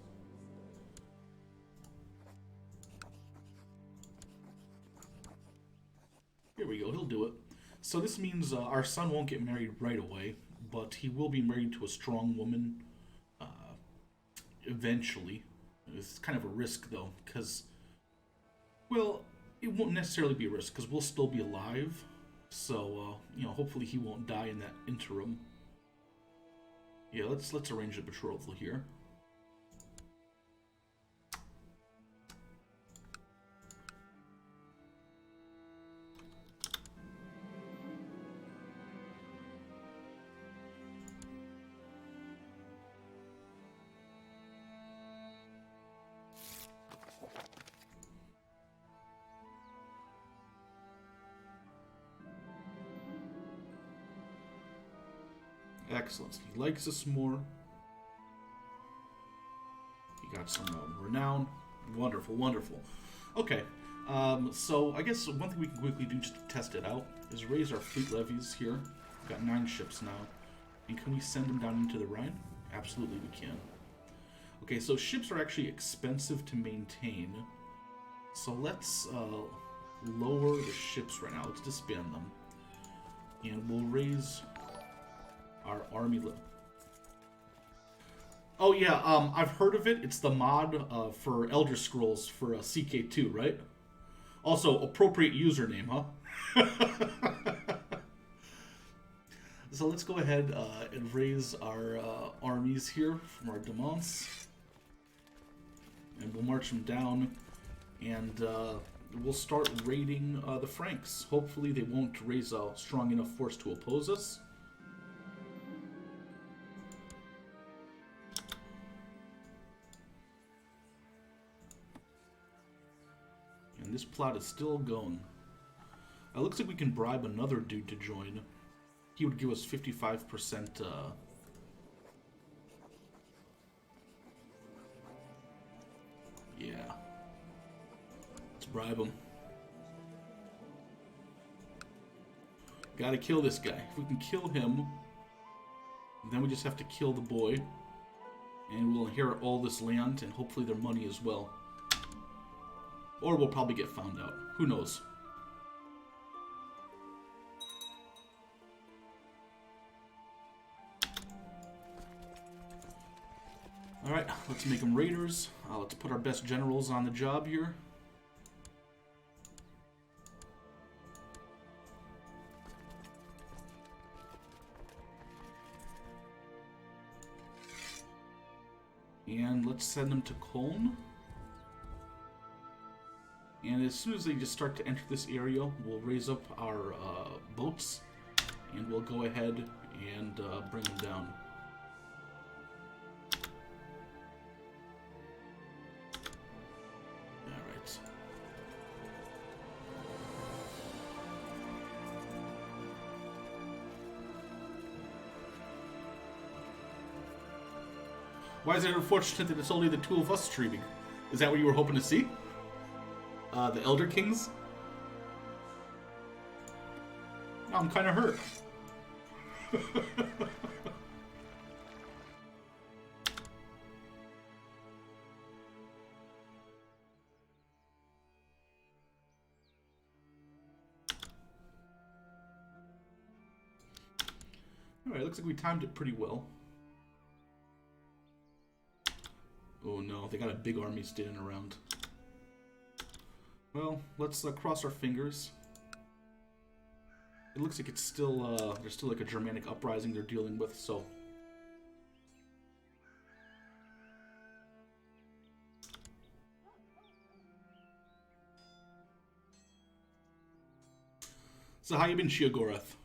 [SPEAKER 1] Here we go, he'll do it. So this means our son won't get married right away, but he will be married to a strong woman eventually. It's kind of a risk, though, because, well, it won't necessarily be a risk, because we'll still be alive. So, you know, hopefully he won't die in that interim. Yeah, let's arrange a betrothal here. Excellent. He likes us more. He got some renown. Wonderful, wonderful. Okay, so I guess one thing we can quickly do just to test it out is raise our fleet levies here. We've got 9 ships now. And can we send them down into the Rhine? Absolutely we can. Okay, so ships are actually expensive to maintain. So let's lower the ships right now. Let's disband them. And we'll raise our army. Oh yeah, I've heard of it. It's the mod for Elder Scrolls for Ck2, right? Also, appropriate username, huh? So let's go ahead and raise our armies here from our demons. And we'll march them down, and we'll start raiding the Franks. Hopefully they won't raise a strong enough force to oppose us. And this plot is still going. It looks like we can bribe another dude to join. He would give us 55%, yeah. Let's bribe him. Gotta kill this guy. If we can kill him, then we just have to kill the boy. And we'll inherit all this land and hopefully their money as well. Or we'll probably get found out. Who knows? Alright, let's make them raiders. Let's put our best generals on the job here. And let's send them to Koln. And as soon as they just start to enter this area, we'll raise up our boats. And we'll go ahead and bring them down. Alright. Why is it unfortunate that it's only the two of us streaming? Is that what you were hoping to see? The Elder Kings? No, I'm kind of hurt. Alright, looks like we timed it pretty well. Oh no, they got a big army standing around. Well, let's cross our fingers. It looks like it's still, there's still like a Germanic uprising they're dealing with, so. So how you been, Shiogoreth?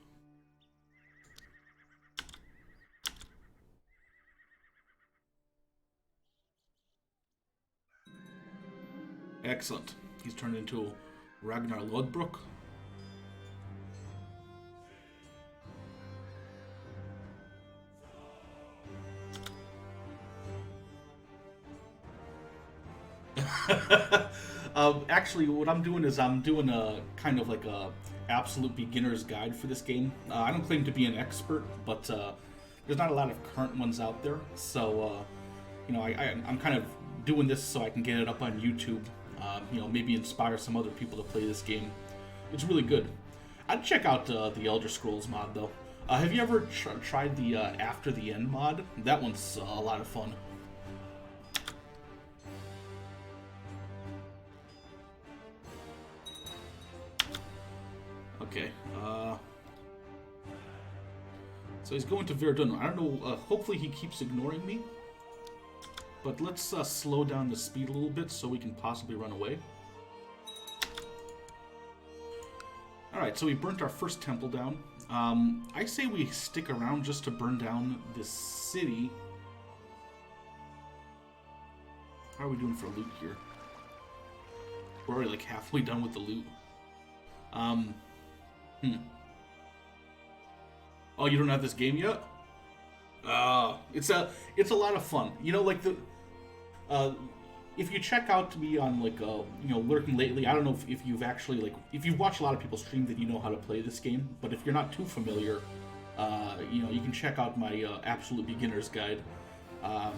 [SPEAKER 1] Excellent. He's turned into Ragnar Lodbrok. Actually, what I'm doing is I'm doing a kind of like a absolute beginner's guide for this game. I don't claim to be an expert, but there's not a lot of current ones out there. So, you know, I'm kind of doing this so I can get it up on YouTube. You know, maybe inspire some other people to play this game. It's really good. I'd check out the Elder Scrolls mod, though. Have you ever tried the After the End mod? That one's a lot of fun. Okay. So he's going to Verdun. I don't know. Hopefully he keeps ignoring me. But let's slow down the speed a little bit so we can possibly run away. Alright, so we burnt our first temple down. I say we stick around just to burn down this city. How are we doing for loot here? We're already like halfway done with the loot. Oh, you don't have this game yet? It's a lot of fun. You know, like the if you check out me on like you know, Lurking Lately, I don't know if you've actually like if you've watched a lot of people stream that you know how to play this game, but if you're not too familiar, you know, you can check out my absolute beginner's guide. But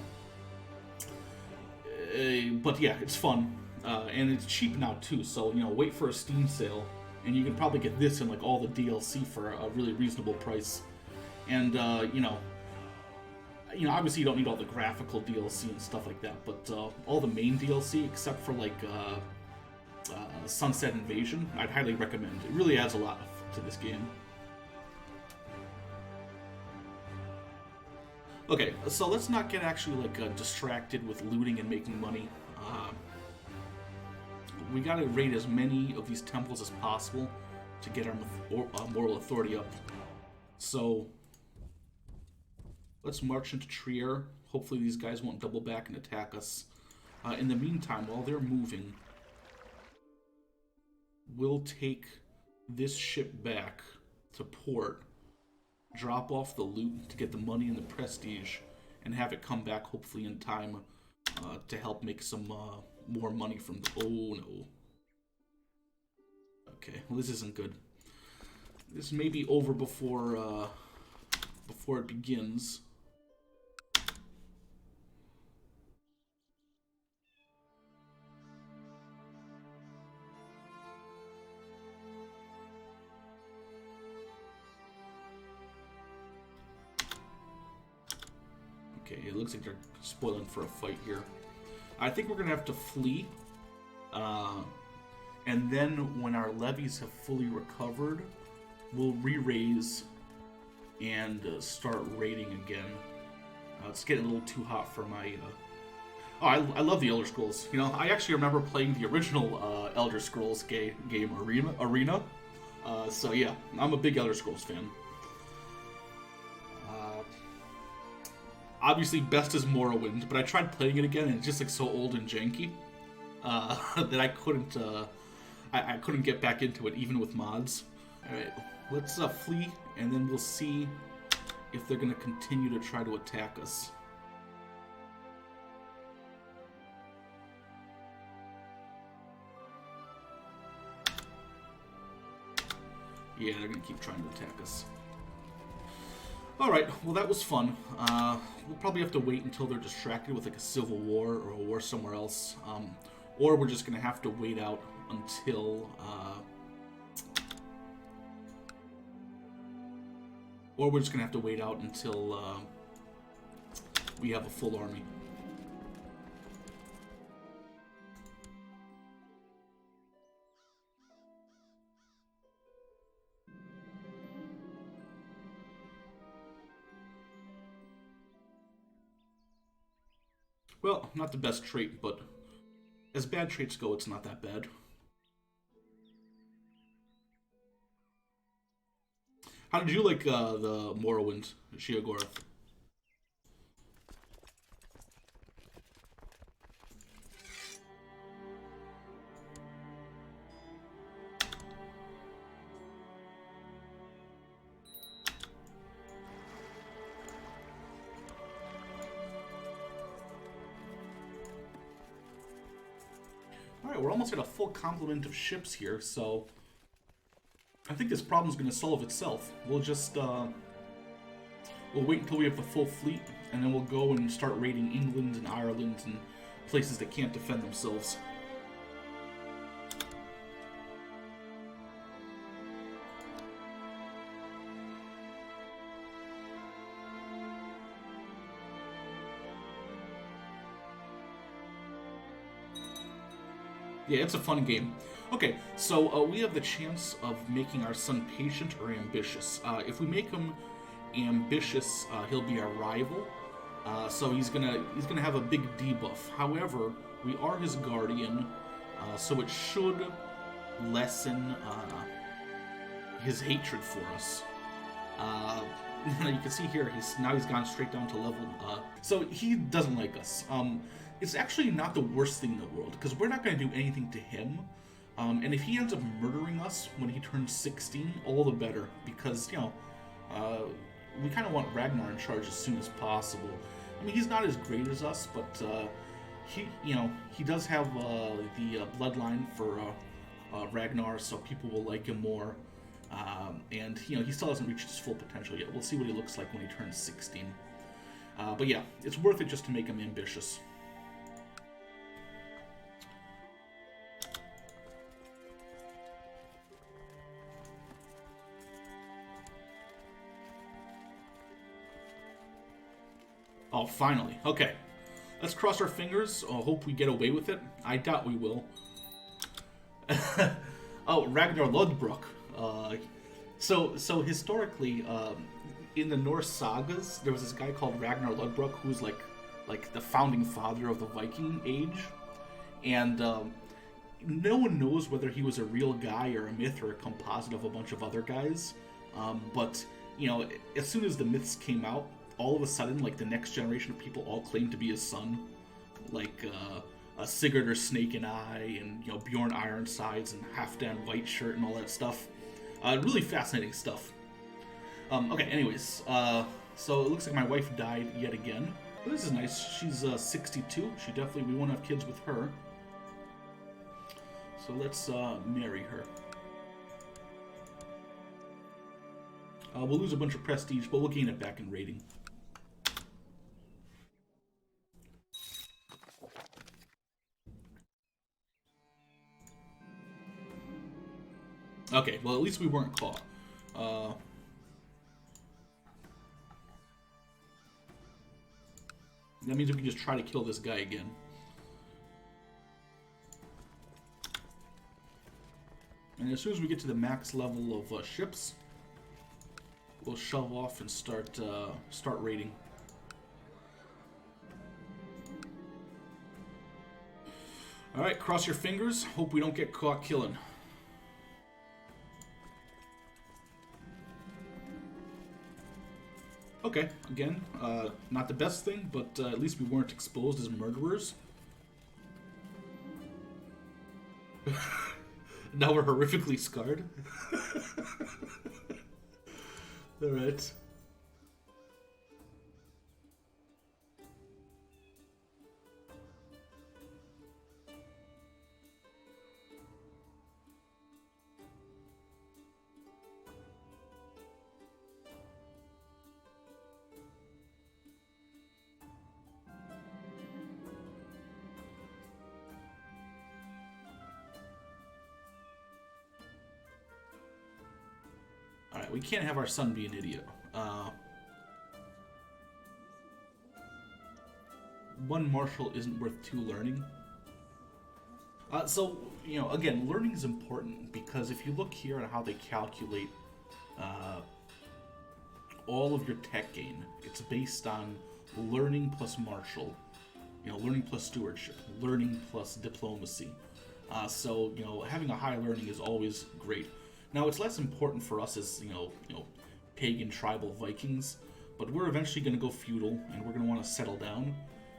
[SPEAKER 1] yeah, it's fun, and it's cheap now too. So you know, wait for a Steam sale, and you can probably get this and like all the DLC for a really reasonable price. And you know, obviously you don't need all the graphical DLC and stuff like that, but all the main DLC, except for like Sunset Invasion, I'd highly recommend. It really adds a lot to this game. Okay, so let's not get actually like distracted with looting and making money. We gotta raid as many of these temples as possible to get our moral authority up. So let's march into Trier. Hopefully these guys won't double back and attack us. In the meantime, while they're moving, we'll take this ship back to port, drop off the loot to get the money and the prestige, and have it come back hopefully in time to help make some more money from the... Oh no. Okay, well this isn't good. This may be over before it begins. Okay, it looks like they're spoiling for a fight here. I think we're gonna have to flee, and then when our levies have fully recovered, we'll re-raise and start raiding again. It's getting a little too hot for my. Oh, I love the Elder Scrolls. You know, I actually remember playing the original Elder Scrolls game Arena. So yeah, I'm a big Elder Scrolls fan. Obviously, best is Morrowind, but I tried playing it again, and it's just like so old and janky that I couldn't. I couldn't get back into it even with mods. All right, let's flee, and then we'll see if they're going to continue to try to attack us. Yeah, they're going to keep trying to attack us. Alright, well that was fun. We'll probably have to wait until they're distracted with like a civil war or a war somewhere else. Or we're just going to have to wait out until... Or we're just going to have to wait out until we have a full army. Well, not the best trait, but as bad traits go, it's not that bad. How did you like the Morrowind, Sheogorath? Alright, we're almost at a full complement of ships here, so I think this problem's going to solve itself. We'll just, we'll wait until we have the full fleet, and then we'll go and start raiding England and Ireland and places that can't defend themselves. Yeah, it's a fun game. Okay, so we have the chance of making our son patient or ambitious. If we make him ambitious, he'll be our rival. So he's gonna have a big debuff. However, we are his guardian, so it should lessen his hatred for us. You can see here, he's gone straight down to level. So he doesn't like us. It's actually not the worst thing in the world, because we're not going to do anything to him. And if he ends up murdering us when he turns 16, all the better, because, you know, we kind of want Ragnar in charge as soon as possible. I mean, he's not as great as us, but he does have the bloodline for Ragnar, so people will like him more. And, you know, he still hasn't reached his full potential yet. We'll see what he looks like when he turns 16. But yeah, it's worth it just to make him ambitious. Oh, finally. Okay. Let's cross our fingers. I hope we get away with it. I doubt we will. Oh, Ragnar Lodbrok. So historically, in the Norse sagas, there was this guy called Ragnar Lodbrok who's like the founding father of the Viking Age, and no one knows whether he was a real guy or a myth or a composite of a bunch of other guys. But you know, as soon as the myths came out, all of a sudden, like, the next generation of people all claimed to be his son, like Sigurd or Snake and Eye, and, you know, Bjorn Ironsides and Halfdan Whiteshirt and all that stuff. Really fascinating stuff. Okay, anyways, so it looks like my wife died yet again. But this is nice. She's 62. We want to have kids with her. So let's marry her. We'll lose a bunch of prestige, but we'll gain it back in rating. Okay, well, at least we weren't caught. That means we can just try to kill this guy again. And as soon as we get to the max level of ships, we'll shove off and start raiding. All right, cross your fingers. Hope we don't get caught killing. Okay, again, not the best thing, but at least we weren't exposed as murderers. Now we're horrifically scarred. Alright. Alright, we can't have our son be an idiot. One marshal isn't worth two learning. So, you know, again, learning is important because if you look here at how they calculate all of your tech gain, it's based on learning plus martial, you know, learning plus stewardship, learning plus diplomacy. So, you know, having a high learning is always great. Now, it's less important for us as, you know, pagan tribal Vikings, but we're eventually going to go feudal, and we're going to want to settle down.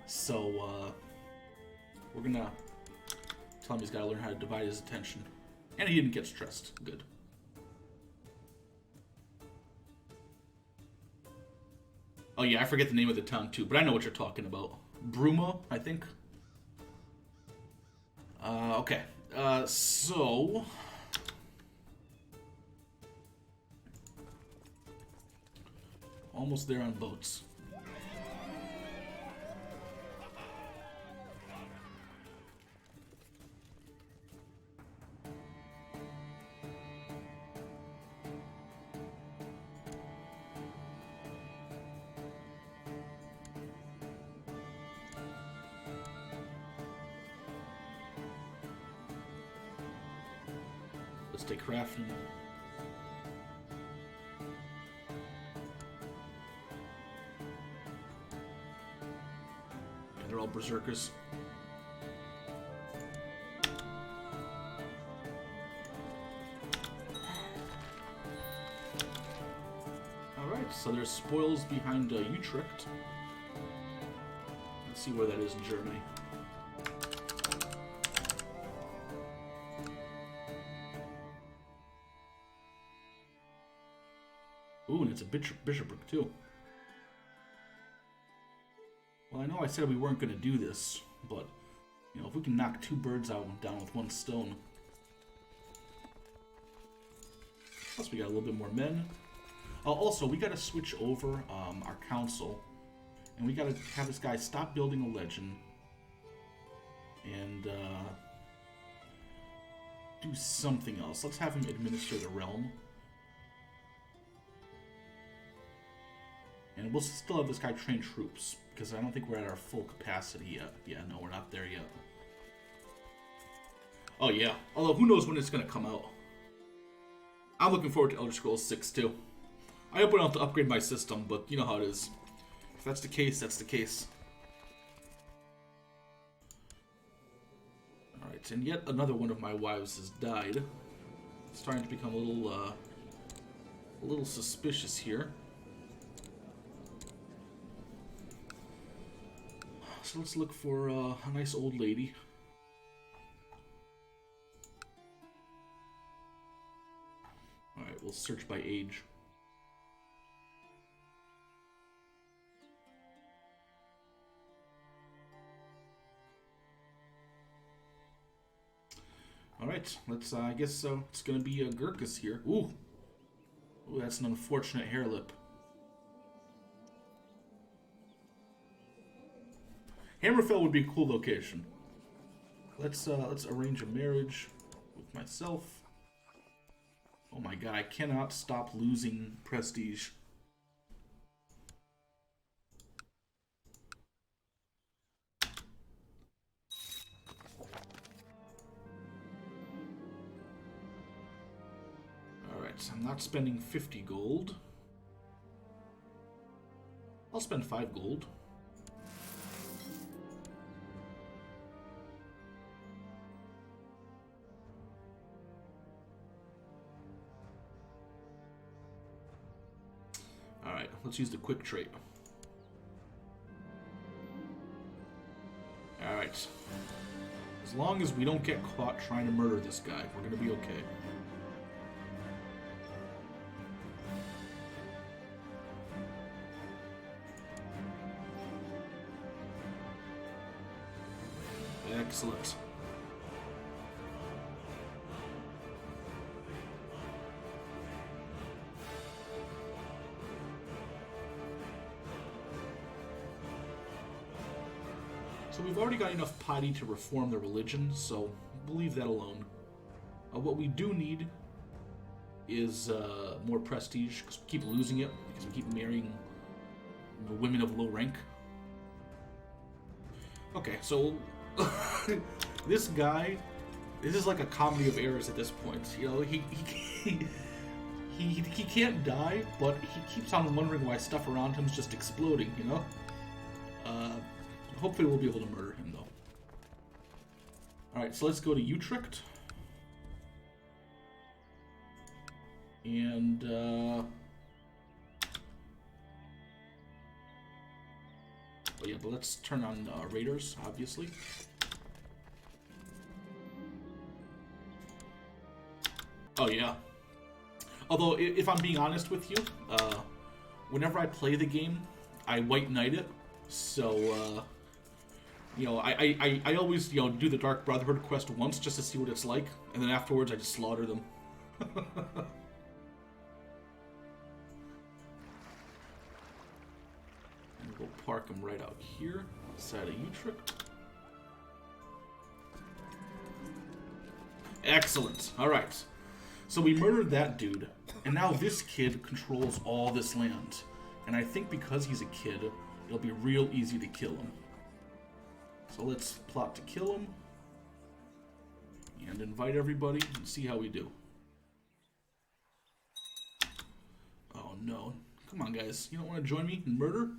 [SPEAKER 1] So, we're going to tell him he's got to learn how to divide his attention. And he didn't get stressed. Good. Oh yeah, I forget the name of the town too, but I know what you're talking about. Bruma, I think. Okay. So... almost there on boats. Let's take crafting. They're all berserkers. Alright, so there's spoils behind Utrecht. Let's see where that is in Germany. Ooh, and it's a bishopric too. Well, I know I said we weren't going to do this, but, you know, if we can knock two birds down with one stone. Plus, we got a little bit more men. Also, we got to switch over our council, and we got to have this guy stop building a legend and do something else. Let's have him administer the realm. And we'll still have this guy train troops, because I don't think we're at our full capacity yet. Yeah, no, we're not there yet. Oh, yeah. Although, who knows when it's going to come out. I'm looking forward to Elder Scrolls 6, too. I hope I don't have to upgrade my system, but you know how it is. If that's the case, that's the case. Alright, and yet another one of my wives has died. It's starting to become a little suspicious here. So let's look for a nice old lady. Alright, we'll search by age. Alright, let's, I guess it's gonna be Gurkhas here. Ooh! Ooh, that's an unfortunate hair lip. Hammerfell would be a cool location. Let's arrange a marriage with myself. Oh my god, I cannot stop losing prestige. Alright, so I'm not spending 50 gold. I'll spend 5 gold. Alright, let's use the quick trait. Alright. As long as we don't get caught trying to murder this guy, we're gonna be okay. Excellent. So we've already got enough piety to reform the religion, so we'll leave that alone. What we do need is more prestige, because we keep losing it, because we keep marrying women of low rank. Okay, so this guy, this is like a comedy of errors at this point. You know, he can't die, but he keeps on wondering why stuff around him is just exploding, you know? Hopefully we'll be able to murder him, though. Alright, so let's go to Utrecht. And, oh yeah, but let's turn on raiders, obviously. Oh, yeah. Although, if I'm being honest with you, whenever I play the game, I white knight it. So, you know, I always, you know, do the Dark Brotherhood quest once just to see what it's like, and then afterwards I just slaughter them. And we'll park them right out here, outside of Utrecht. Excellent. Alright. So we murdered that dude, and now this kid controls all this land. And I think because he's a kid, it'll be real easy to kill him. So let's plot to kill him. And invite everybody and see how we do. Oh no. Come on guys, you don't want to join me in murder?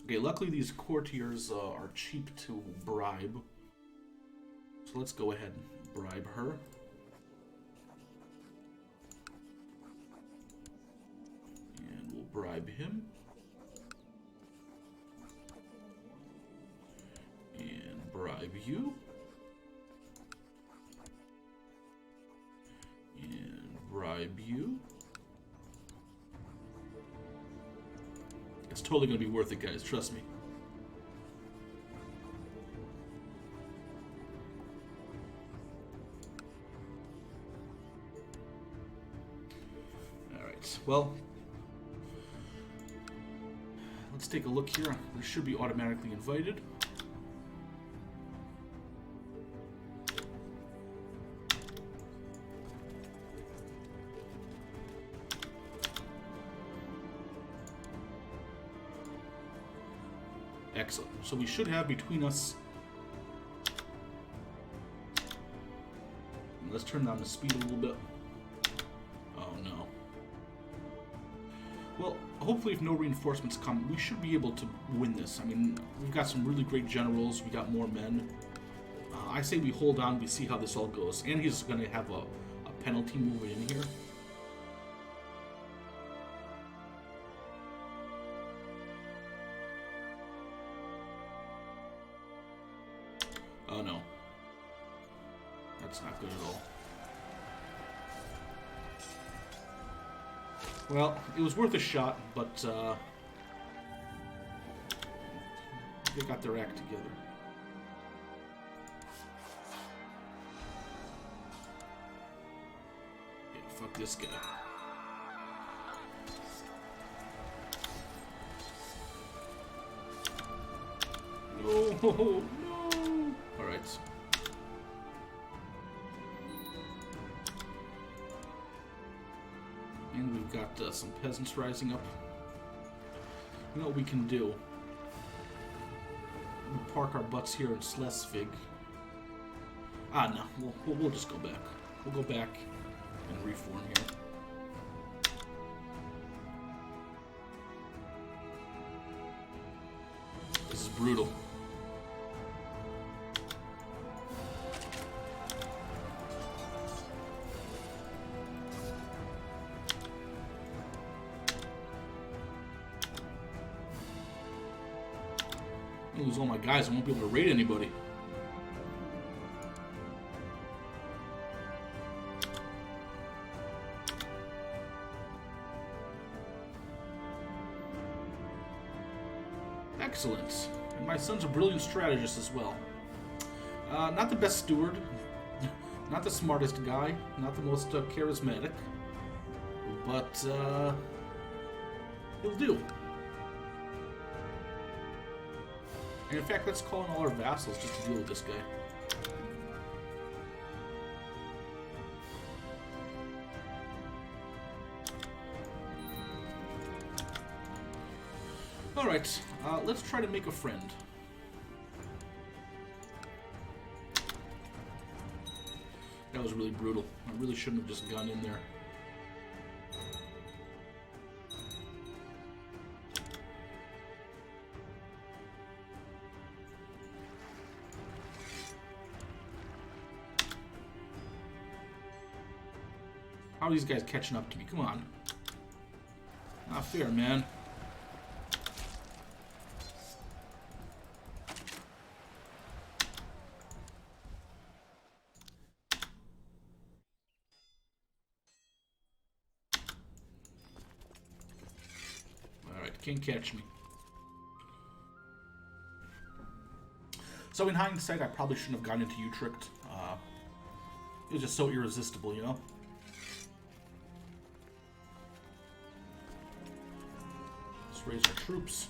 [SPEAKER 1] Okay, luckily these courtiers are cheap to bribe. So let's go ahead and bribe her. Bribe him. And bribe you. And bribe you. It's totally going to be worth it, guys. Trust me. Alright, well, let's take a look here. We should be automatically invited. Excellent. So we should have between us... Let's turn down the speed a little bit. Oh no. Well, hopefully if no reinforcements come, we should be able to win this. I mean, we've got some really great generals. We got more men. I say we hold on. We see how this all goes. And he's going to have a penalty moving in here. Oh no. That's not good at all. Well, it was worth a shot, but they got their act together. Fuck this guy. No, no. Alright. And we've got some peasants rising up. You know what we can do? We'll park our butts here in Schleswig. Ah, no. We'll just go back. We'll go back and reform here. This is brutal. I lose all my guys, I won't be able to raid anybody. Excellent. And my son's a brilliant strategist as well. Not the best steward, not the smartest guy, not the most charismatic, but he'll do. And in fact, let's call in all our vassals just to deal with this guy. Alright, let's try to make a friend. That was really brutal. I really shouldn't have just gone in there. How are these guys catching up to me? Come on. Not fair, man. Alright, can't catch me. So in hindsight, I probably shouldn't have gone into Utrecht. It was just so irresistible, you know? Raise our troops.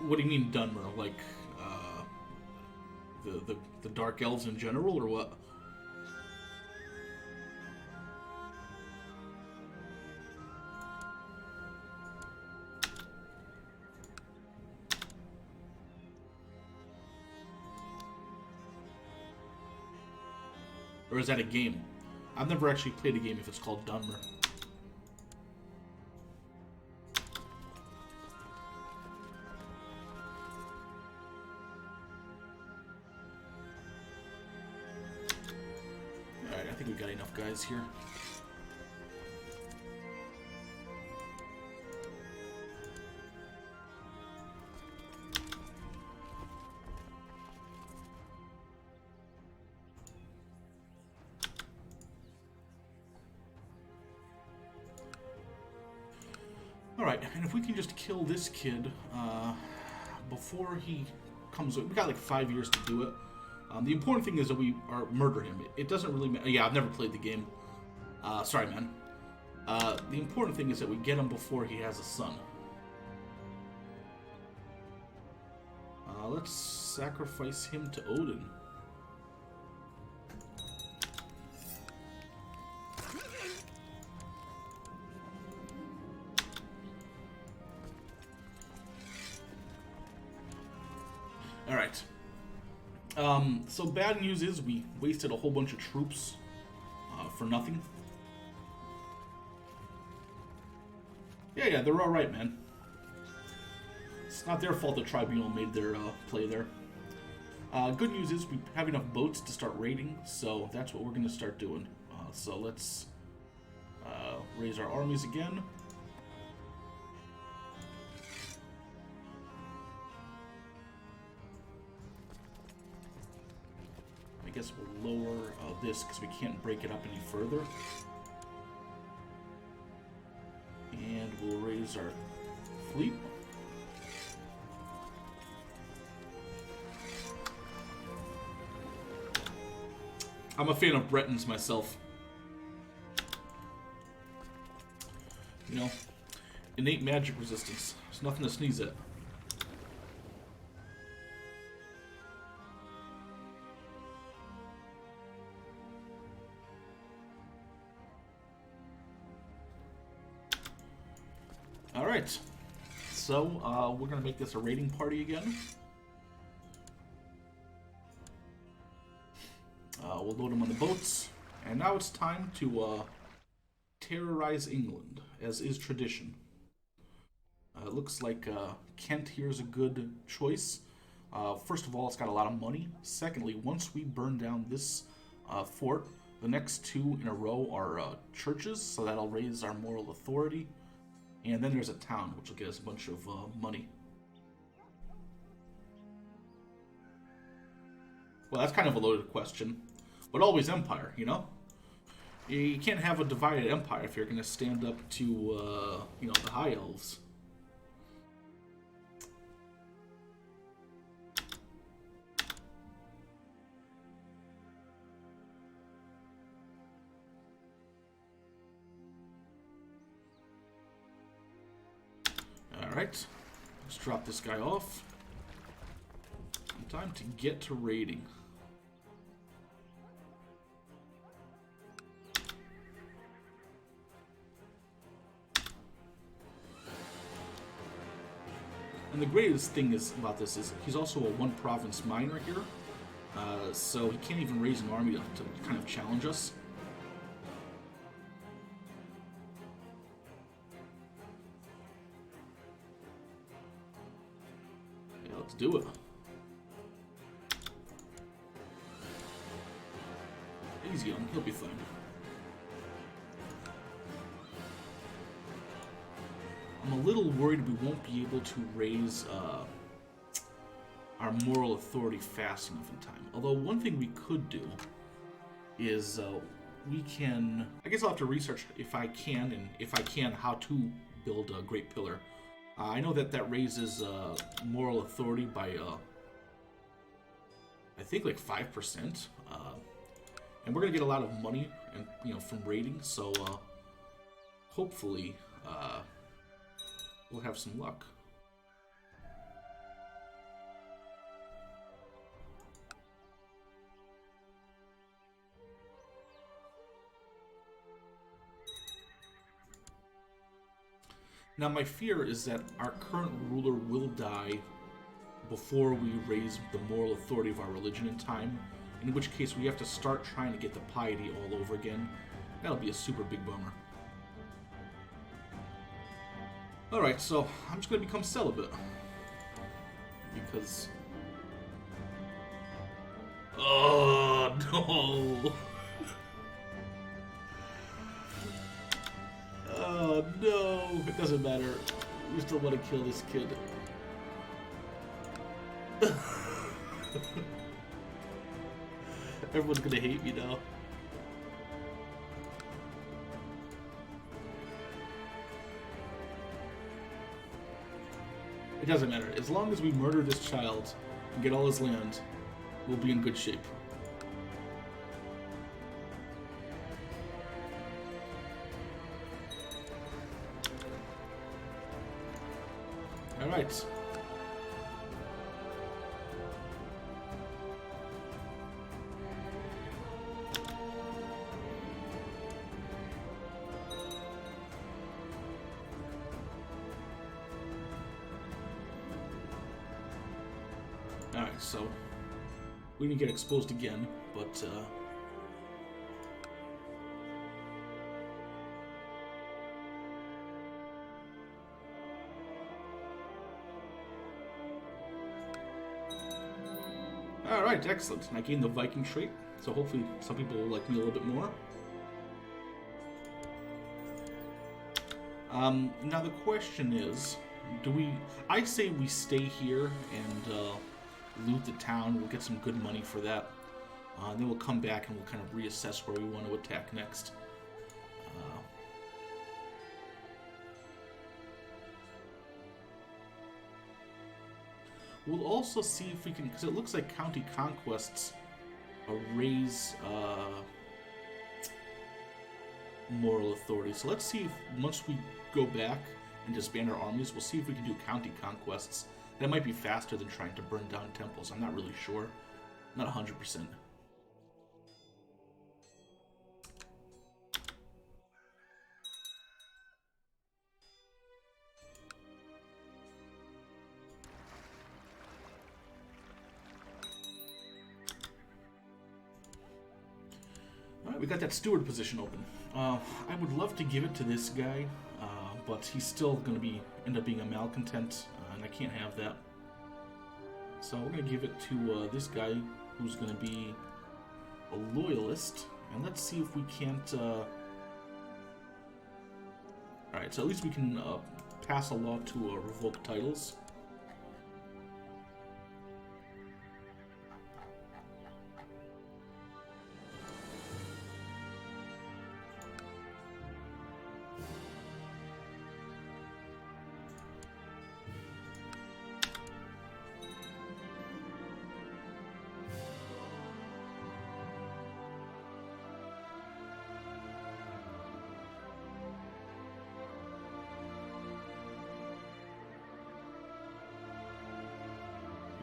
[SPEAKER 1] What do you mean Dunmer? Like the Dark Elves in general, or what? Or is that a game? I've never actually played a game if it's called Dunmer. Alright, I think we've got enough guys here. Alright, and if we can just kill this kid before he comes... We got like 5 years to do it. The important thing is that we murder him. It doesn't really matter. Yeah, I've never played the game. Sorry, man. The important thing is that we get him before he has a son. Let's sacrifice him to Odin. Alright. So bad news is we wasted a whole bunch of troops for nothing. Yeah, they're alright, man. It's not their fault the tribunal made their play there. Good news is we have enough boats to start raiding, so that's what we're going to start doing. So let's raise our armies again. I guess we'll lower this because we can't break it up any further. And we'll raise our fleet. I'm a fan of Bretons myself. You know, innate magic resistance. There's nothing to sneeze at. Alright, so we're going to make this a raiding party again. We'll load them on the boats, and now it's time to terrorize England, as is tradition. It looks like Kent here is a good choice. First of all, it's got a lot of money. Secondly, once we burn down this fort, the next two in a row are churches, so that'll raise our moral authority. And then there's a town, which will get us a bunch of money. Well, that's kind of a loaded question. But always empire, you know? You can't have a divided empire if you're going to stand up to, you know, the high elves. Alright, let's drop this guy off. Time to get to raiding. And the greatest thing about this is he's also a one-province miner here, so he can't even raise an army to kind of challenge us. Yeah, let's do it. He's young, he'll be fine. I'm a little worried we won't be able to raise our moral authority fast enough in time. Although one thing we could do is we can... I guess I'll have to research if I can, and if I can, how to build a Great Pillar. I know that raises moral authority by, I think, like 5%. And we're gonna get a lot of money, and you know, from raiding. So hopefully we'll have some luck. Now my fear is that our current ruler will die before we raise the moral authority of our religion in time, in which case we have to start trying to get the piety all over again. That'll be a super big bummer. Alright, so I'm just going to become celibate. Because... oh, no! Oh, no! It doesn't matter. We still want to kill this kid. Everyone's gonna hate me now. It doesn't matter. As long as we murder this child and get all his land, we'll be in good shape. Alright. Alright, so we didn't get exposed again, but alright, excellent. And I gained the Viking trait, so hopefully some people will like me a little bit more. Now the question is, do we... I say we stay here and loot the town. We'll get some good money for that. Then we'll come back and we'll kind of reassess where we want to attack next. We'll also see if we can, because it looks like county conquests raise moral authority. So let's see if once we go back and disband our armies, we'll see if we can do county conquests. That might be faster than trying to burn down temples. I'm not really sure. Not 100%. Alright, we got that steward position open. I would love to give it to this guy, but he's still going to end up being a malcontent, and I can't have that. So we're going to give it to this guy, who's going to be a loyalist, and let's see if we can't... Alright, so at least we can pass a law to revoke titles.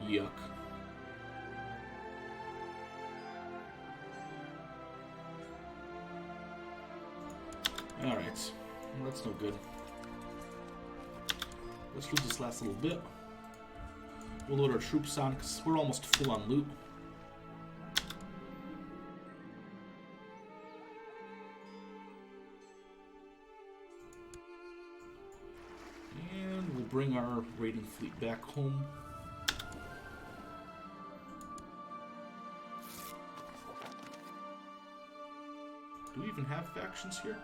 [SPEAKER 1] Yuck. Alright, well, that's no good. Let's loot this last little bit. We'll load our troops on, because we're almost full on loot. And we'll bring our raiding fleet back home. Do we even have factions here?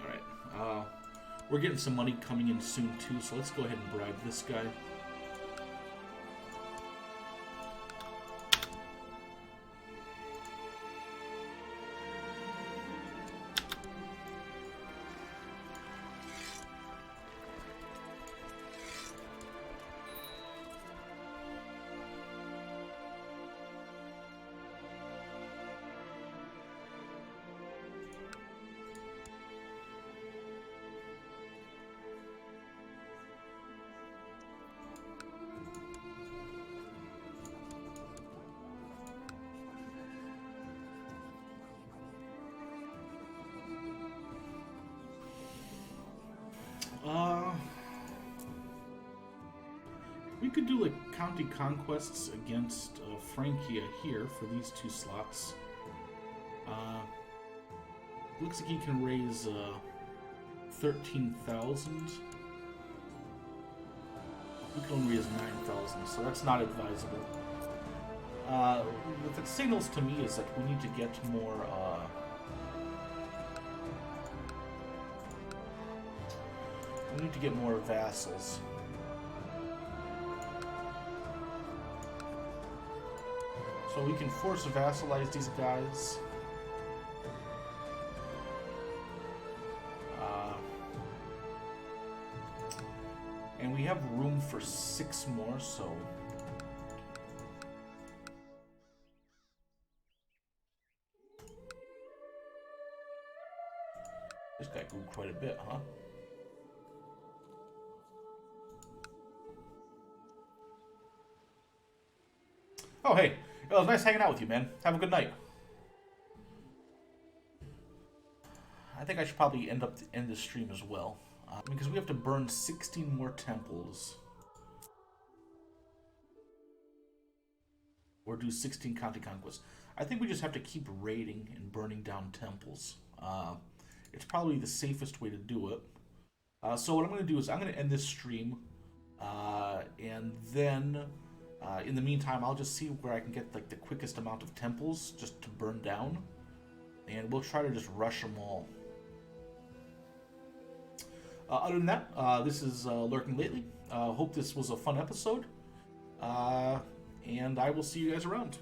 [SPEAKER 1] Alright, we're getting some money coming in soon too, so let's go ahead and bribe this guy. We could do like county conquests against Francia here for these 2 slots. Looks like he can raise 13,000. We can only raise 9,000, so that's not advisable. What that signals to me is that we need to get more. We need to get more vassals. So we can force vassalize these guys. And we have room for 6 more, so... This guy grew quite a bit, huh? Oh, hey. It was nice hanging out with you, man. Have a good night. I think I should probably end the stream as well. Because we have to burn 16 more temples. Or do 16 county conquests. I think we just have to keep raiding and burning down temples. It's probably the safest way to do it. So what I'm going to do is I'm going to end this stream. And then... in the meantime, I'll just see where I can get like the quickest amount of temples just to burn down, and we'll try to just rush them all. Other than that, this is Lurking Lately. Hope this was a fun episode, and I will see you guys around.